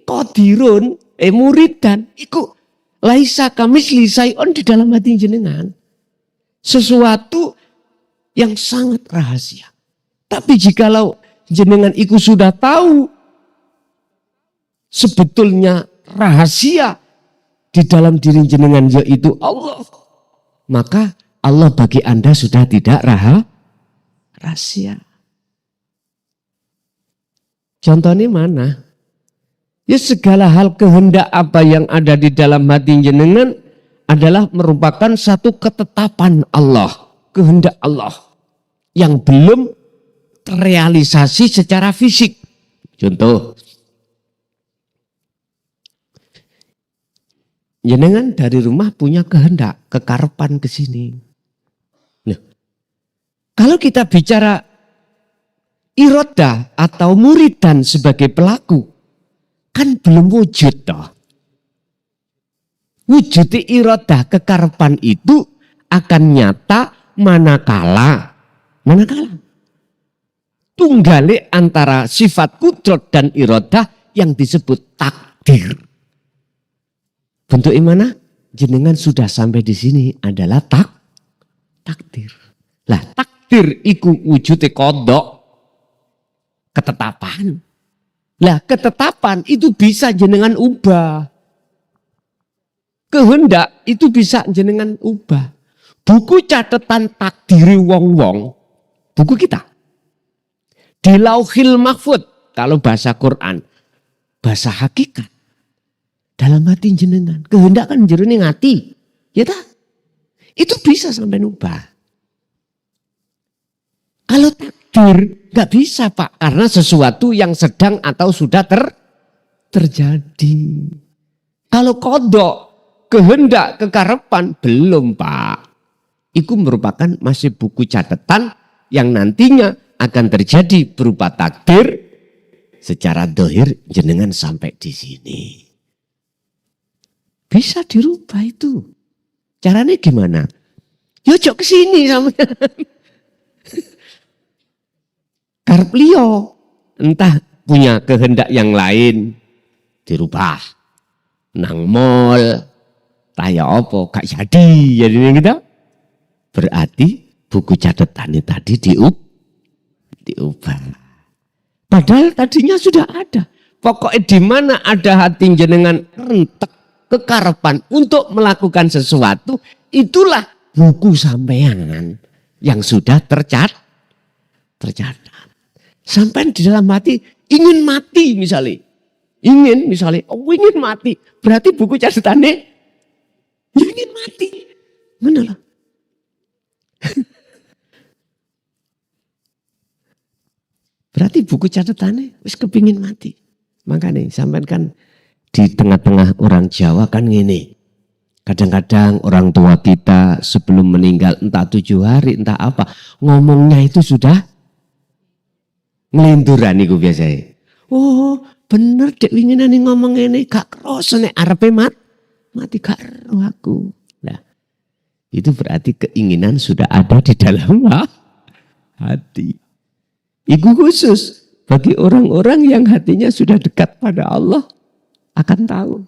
kodirun, muridan, iku laisa kamisli sayun di dalam hati jenengan. Sesuatu yang sangat rahasia. Tapi jikalau jenengan iku sudah tahu sebetulnya rahasia di dalam diri jenengan yaitu Allah, maka Allah bagi Anda sudah tidak rahasia. Contohnya mana? Ya segala hal kehendak apa yang ada di dalam hati jenengan adalah merupakan satu ketetapan Allah, kehendak Allah yang belum terrealisasi secara fisik. Contoh, jenengan dari rumah punya kehendak, kekarepan ke sini. Nah, kalau kita bicara irodah atau muridan sebagai pelaku, kan belum wujud toh. Wujud irodah kekarepan itu akan nyata manakala tunggale antara sifat kudrat dan irodah yang disebut takdir. Bentuk mana? Jenengan sudah sampai di sini adalah takdir. Lah takdir iku wujudnya kodok. Ketetapan. Lah ketetapan itu bisa jenengan ubah. Kehendak itu bisa jenengan ubah. Buku catatan takdiri wong-wong. Buku kita. Di Lauhil Mahfud. Kalau bahasa Quran. Bahasa hakikat. Dalam hati jenengan. Kehendak kan jerone ngati. Ya tak? Itu bisa sampai ubah. Kalau takdir gak bisa Pak. Karena sesuatu yang sedang atau sudah terjadi. Kalau kodok, kehendak, kekarepan, belum Pak. Itu merupakan masih buku catatan yang nantinya akan terjadi berupa takdir. Secara dohir jenengan sampai di sini. Bisa dirubah itu. Caranya gimana? Yojok ke sini sama karep liyo, entah punya kehendak yang lain dirubah. Nang mall, taya opo, gak jadi gitu. Berarti buku catatannya tadi diubah. Padahal tadinya sudah ada. Pokoknya di mana ada hati jenengan rentek kekarepan untuk melakukan sesuatu, itulah buku sampean yang sudah tercatat. Sampai di dalam hati ingin mati misalnya. Ingin mati. Berarti buku catatannya ingin mati. Mana lah? Berarti buku catatannya wis kepingin mati. Makanya sampai kan di tengah-tengah orang Jawa kan gini. Kadang-kadang orang tua kita sebelum meninggal entah 7 hari entah apa. Ngomongnya itu sudah ngelinduran iku biasanya. Oh bener dek winginan ngomong ini gak kerasa nek arepe mati gak ero aku. Nah itu berarti keinginan sudah ada di dalam hati. Iku khusus bagi orang-orang yang hatinya sudah dekat pada Allah akan tahu.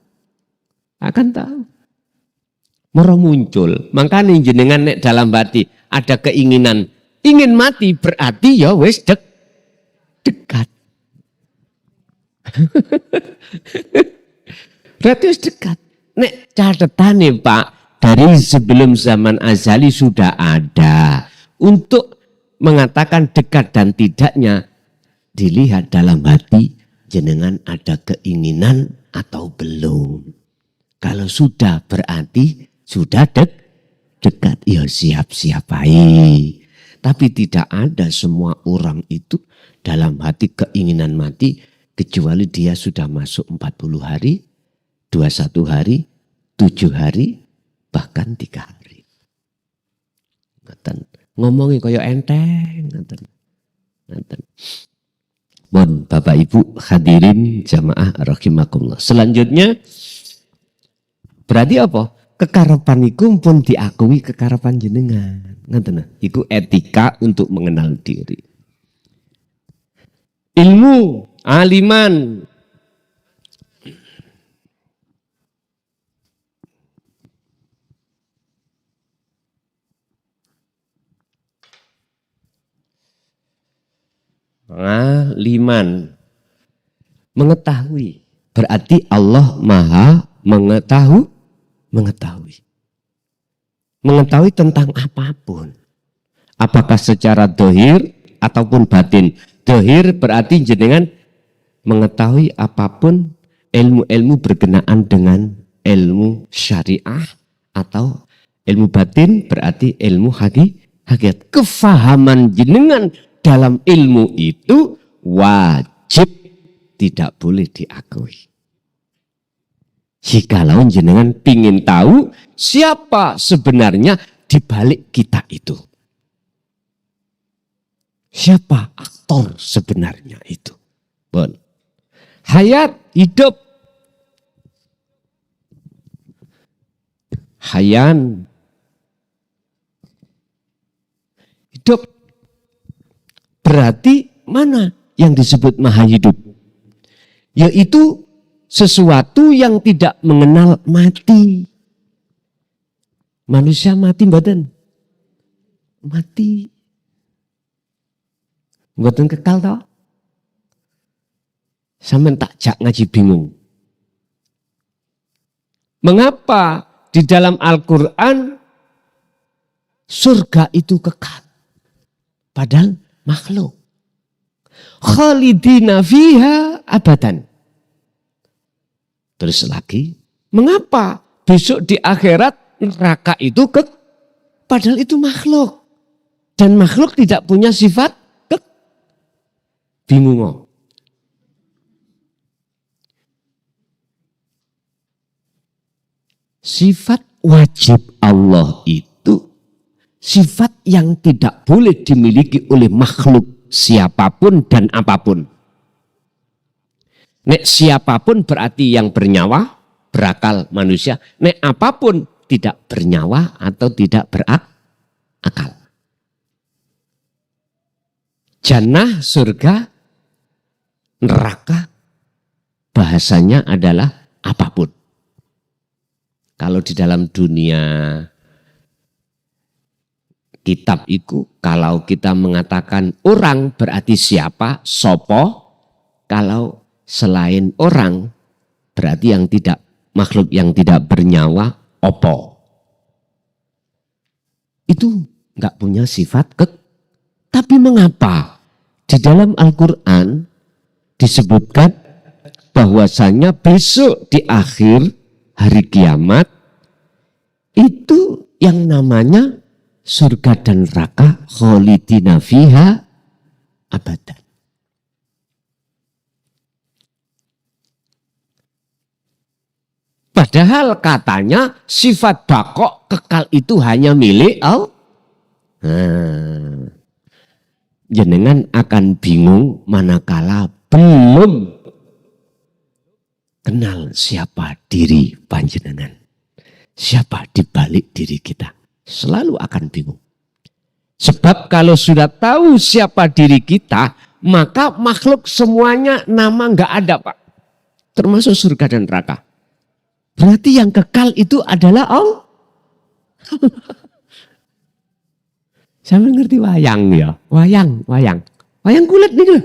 Moro muncul. Makanya jenengan nek dalam hati ada keinginan ingin mati berarti ya wis dekat. Berarti wis dekat. Nek catatane Pak dari sebelum zaman azali sudah ada. Untuk mengatakan dekat dan tidaknya dilihat dalam hati jenengan ada keinginan atau belum. Kalau sudah berarti sudah dekat. Ya siap-siap baik. Tapi tidak ada semua orang itu dalam hati keinginan mati kecuali dia sudah masuk 40 hari, 21 hari, 7 hari, bahkan 3 hari. Ngomongin kaya enteng. Bon, Bapak Ibu hadirin jamaah rahimakumullah. Selanjutnya berarti apa? Kekarepan iku pun diakui kekarepan jenengan. Ngoten. Iku etika untuk mengenal diri. Ilmu, aliman. Aliman. Mengetahui. Berarti Allah Maha mengetahui. Mengetahui tentang apapun. Apakah secara dohir ataupun batin. Dohir berarti jenengan mengetahui apapun ilmu-ilmu berkenaan dengan ilmu syariah atau ilmu batin berarti ilmu hakikat. Kefahaman jenengan dalam ilmu itu wajib tidak boleh diakui. Jikalau jenengan pingin tahu siapa sebenarnya di balik kita itu. Siapa aktor sebenarnya itu. Bon. Hayat, hidup. Hayan. Hidup. Berarti mana yang disebut maha hidup? Yaitu sesuatu yang tidak mengenal mati. Manusia mati mboten? Mati. Mboten kekal toh? Sampeyan tak jak ngaji bingung. Mengapa di dalam Al-Qur'an surga itu kekal? Padahal makhluk. Khalidina fiha abadan. Terus lagi, mengapa besok di akhirat neraka itu padahal itu makhluk. Dan makhluk tidak punya sifat bingung. Sifat wajib Allah itu sifat yang tidak boleh dimiliki oleh makhluk siapapun dan apapun. Nek siapapun berarti yang bernyawa, berakal manusia. Nek apapun tidak bernyawa atau tidak berakal. Jannah, surga, neraka, bahasanya adalah apapun. Kalau di dalam dunia kitab itu, kalau kita mengatakan orang berarti siapa, sopo. Kalau selain orang berarti yang tidak, makhluk yang tidak bernyawa, opo. Itu nggak punya sifat tapi mengapa di dalam Al-Quran disebutkan bahwasanya besok di akhir hari kiamat itu yang namanya surga dan neraka khalidina fiha abadan. Padahal katanya sifat bakok kekal itu hanya milik Allah. Jenengan akan bingung manakala belum kenal siapa diri panjenengan. Siapa di balik diri kita. Selalu akan bingung. Sebab kalau sudah tahu siapa diri kita, maka makhluk semuanya nama nggak ada, Pak. Termasuk surga dan neraka. Berarti yang kekal itu adalah Allah. Saya ngerti wayang ya, wayang kulit nih.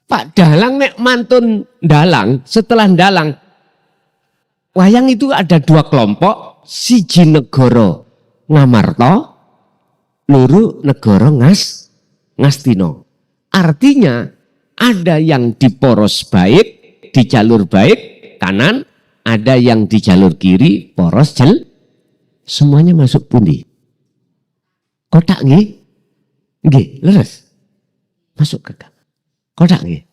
Pak Dalang nek mantun dalang, setelah dalang, wayang itu ada dua kelompok, siji negara Ngamarta, loro negara Ngastino. Artinya ada yang di poros baik, di jalur baik kanan, ada yang di jalur kiri poros semuanya masuk pundi. Kotak nggih? Nggih, leres. Masuk ke kotak nggih.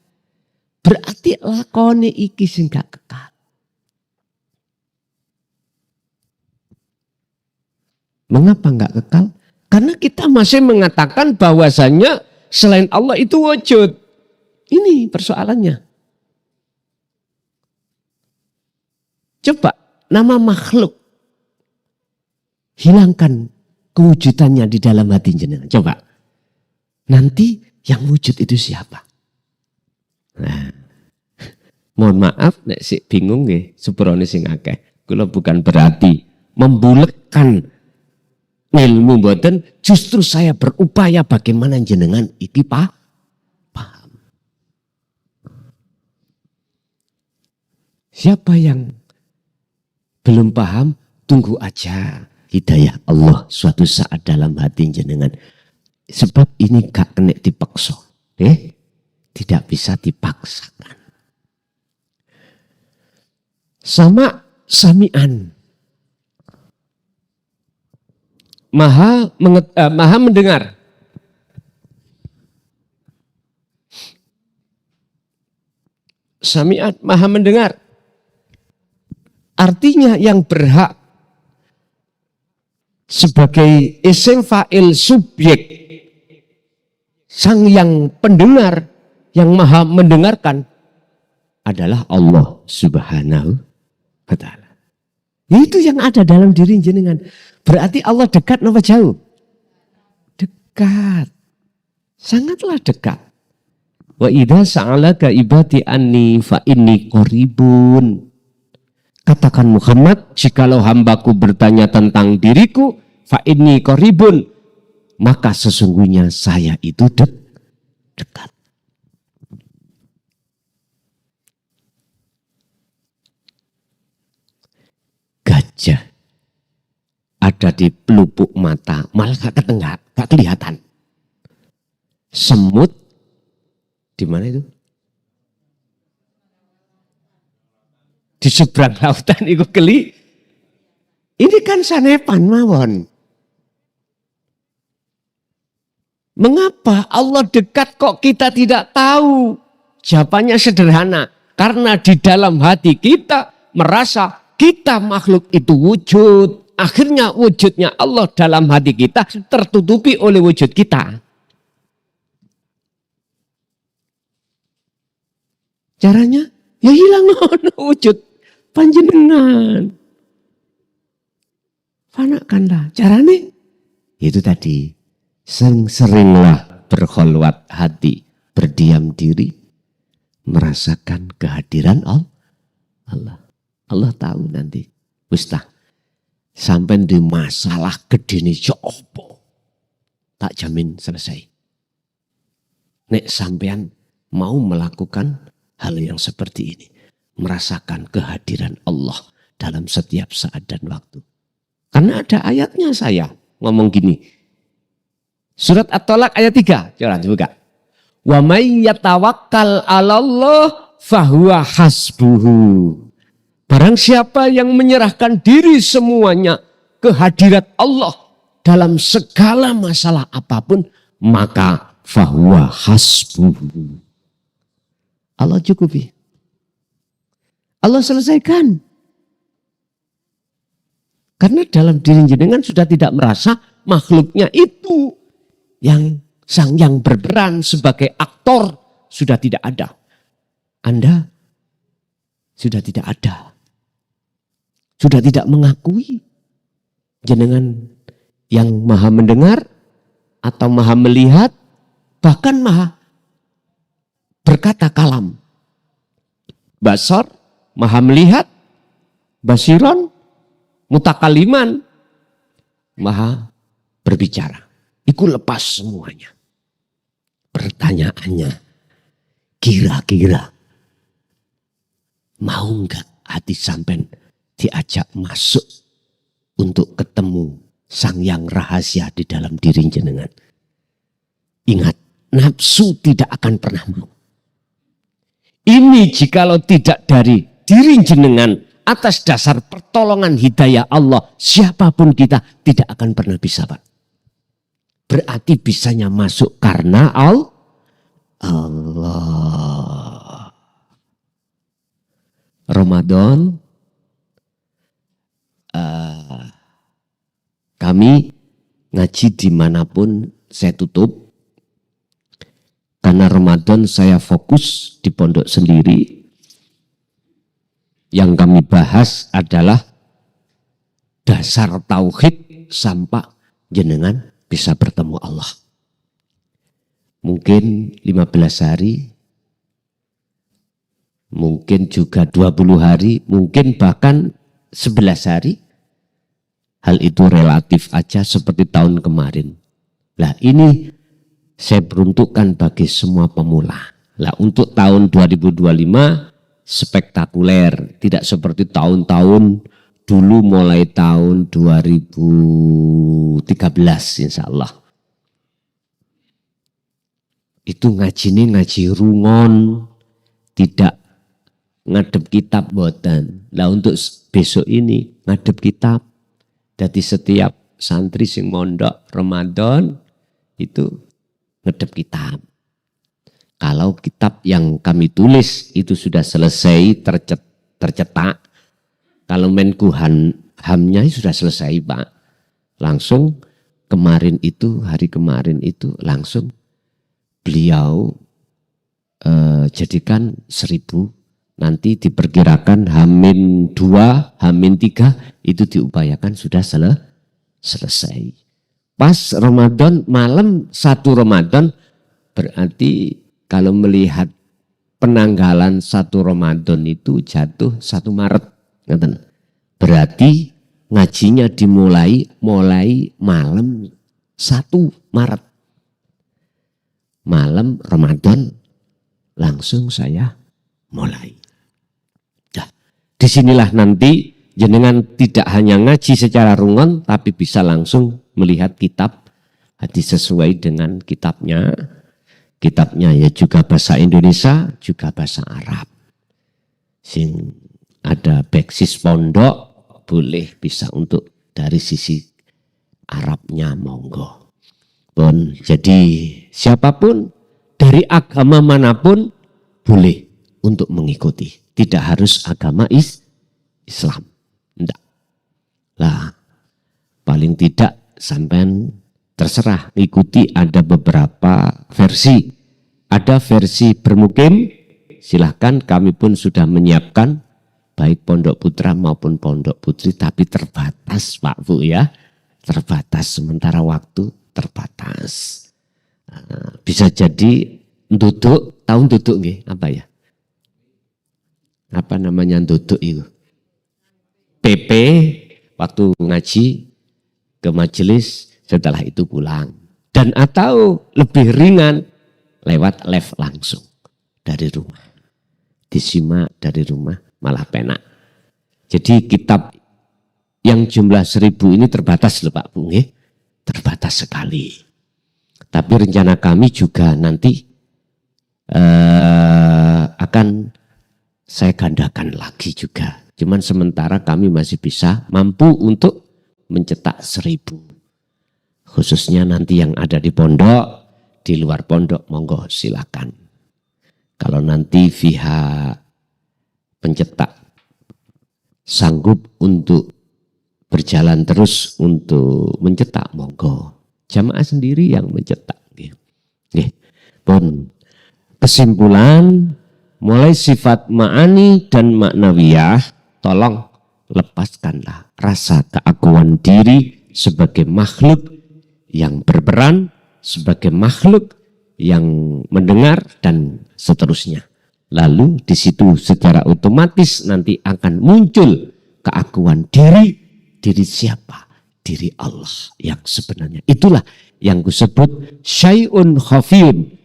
Berarti lakone iki sing gak kekal. Mengapa enggak kekal? Karena kita masih mengatakan bahwasannya selain Allah itu wujud. Ini persoalannya. Coba nama makhluk hilangkan kewujudannya di dalam hati jenengan. Coba. Nanti yang wujud itu siapa? Nah, mohon maaf nek sik bingung nggih, seprone sing akeh. Kula bukan berarti membuletkan ilmu mboten, justru saya berupaya bagaimana jenengan iki paham. Siapa yang belum paham, tunggu aja hidayah Allah suatu saat dalam hati jenengan. Sebab ini gak kena dipaksa. Tidak bisa dipaksakan. Sama sami'an. Maha mendengar. Sami'an, maha mendengar. Artinya yang berhak sebagai isim fa'il subjek sang yang pendengar, yang maha mendengarkan adalah Allah Subhanahu wa ta'ala. Itu yang ada dalam diri jenengan. Berarti Allah dekat apa jauh? Dekat. Sangatlah dekat. Wa idza sa'alaka ibadi anni fa inni qaribun. Katakan Muhammad, jikalau hambaku bertanya tentang diriku, fa inni qaribun, maka sesungguhnya saya itu dekat. Gajah ada di pelupuk mata, malah gak ketenggak, gak kelihatan. Semut di mana itu? Di seberang lautan itu geli. Ini kan sanepan mawon. Mengapa Allah dekat kok kita tidak tahu? Jawabannya sederhana. Karena di dalam hati kita merasa kita makhluk itu wujud. Akhirnya wujudnya Allah dalam hati kita tertutupi oleh wujud kita. Caranya ya hilang wujud panjenengan. Fanakanlah. Caranya itu tadi. Seringlah berkholwat hati, berdiam diri, merasakan kehadiran Allah. Allah tahu nanti. Ustaz, sampai di masalah gede ini opo, tak jamin selesai. Nek sampean mau melakukan hal yang seperti ini, merasakan kehadiran Allah dalam setiap saat dan waktu. Karena ada ayatnya saya ngomong gini. Surat At-Tolak ayat 3. Coba buka. Wa may yatawakkal 'alallah fahuwa hasbuhu. Barang siapa yang menyerahkan diri semuanya ke hadirat Allah dalam segala masalah apapun, maka fahuwa hasbuhu. Allah cukupi. Allah selesaikan. Karena dalam diri jenengan sudah tidak merasa makhluknya itu yang berperan sebagai aktor sudah tidak ada. Anda sudah tidak ada. Sudah tidak mengakui jenengan yang maha mendengar atau maha melihat, bahkan maha berkata kalam. Basar, maha melihat, basiron, mutakaliman, maha berbicara. Itu lepas semuanya. Pertanyaannya, kira-kira mau enggak hati sampean diajak masuk untuk ketemu sang yang rahasia di dalam diri jenengan? Ingat, nafsu tidak akan pernah mau. Ini jikalau tidak dari diri jenengan atas dasar pertolongan hidayah Allah, siapapun kita tidak akan pernah bisa, Pak. Berarti bisanya masuk karena Allah. Ramadan kami ngaji dimanapun saya tutup. Karena Ramadan saya fokus di pondok sendiri. Yang kami bahas adalah dasar tauhid sampai jenengan bisa bertemu Allah. Mungkin 15 hari, mungkin juga 20 hari, mungkin bahkan 11 hari. Hal itu relatif aja seperti tahun kemarin. Lah ini saya peruntukkan bagi semua pemula. Lah untuk tahun 2025 spektakuler, tidak seperti tahun-tahun dulu mulai tahun 2013 insya Allah. Itu ngaji rungon, tidak ngadep kitab boten. Lah untuk besok ini ngadep kitab. Jadi setiap santri sing mondok Ramadan itu ngadep kitab. Kalau kitab yang kami tulis itu sudah selesai tercetak, kalau Menkumhamnya sudah selesai Pak, langsung hari kemarin itu langsung beliau jadikan 1000. Nanti diperkirakan H-2, H-3 itu diupayakan sudah selesai. Pas Ramadan, malam 1 Ramadan, berarti kalau melihat penanggalan 1 Ramadan itu jatuh 1 Maret. Berarti ngajinya dimulai malam 1 Maret. Malam Ramadan langsung saya mulai. Disinilah nanti jenengan tidak hanya ngaji secara rungon, tapi bisa langsung melihat kitab hadis sesuai dengan kitabnya. Kitabnya ya juga bahasa Indonesia, juga bahasa Arab. Sing ada basis pondok, boleh bisa untuk dari sisi Arabnya monggo. Bon, jadi siapapun dari agama manapun boleh untuk mengikuti. Tidak harus agama Islam. Enggak. Lah, paling tidak sampean terserah ikuti, ada beberapa versi. Ada versi bermukim, silahkan, kami pun sudah menyiapkan baik pondok putra maupun pondok putri, tapi terbatas Pak Bu ya. Terbatas, sementara waktu terbatas. Bisa jadi duduk, tahun duduk nggih, apa ya? Apa namanya duduk itu? PP waktu ngaji ke majelis, setelah itu pulang. Dan atau lebih ringan lewat live langsung dari rumah. Disimak dari rumah malah penak. Jadi kitab yang jumlah 1000 ini terbatas loh Pak Bu, terbatas sekali. Tapi rencana kami juga nanti akan saya gandakan lagi juga. Cuman sementara kami masih bisa mampu untuk mencetak 1000. Khususnya nanti yang ada di pondok, di luar pondok, monggo silakan. Kalau nanti pihak pencetak sanggup untuk berjalan terus untuk mencetak, monggo. Jamaah sendiri yang mencetak. Pun kesimpulan, mulai sifat ma'ani dan maknawiyah, tolong lepaskanlah rasa keakuan diri sebagai makhluk yang berperan, sebagai makhluk yang mendengar dan seterusnya. Lalu di situ secara otomatis nanti akan muncul keakuan diri siapa? Diri Allah yang sebenarnya. Itulah yang disebut syai'un khafiyun.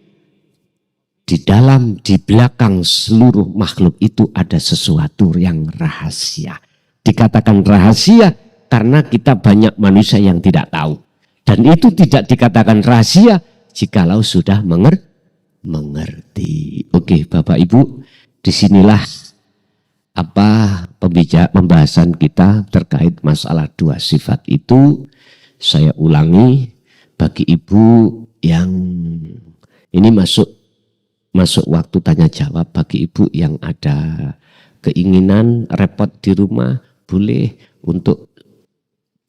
Di belakang seluruh makhluk itu ada sesuatu yang rahasia. Dikatakan rahasia karena kita banyak manusia yang tidak tahu. Dan itu tidak dikatakan rahasia jikalau sudah mengerti. Oke Bapak Ibu, disinilah pembahasan kita terkait masalah 2 sifat itu. Saya ulangi bagi Ibu yang ini masuk waktu tanya jawab, bagi ibu yang ada keinginan repot di rumah, boleh untuk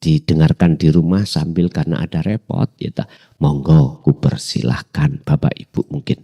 didengarkan di rumah sambil karena ada repot, ya monggo, ku persilahkan Bapak Ibu mungkin.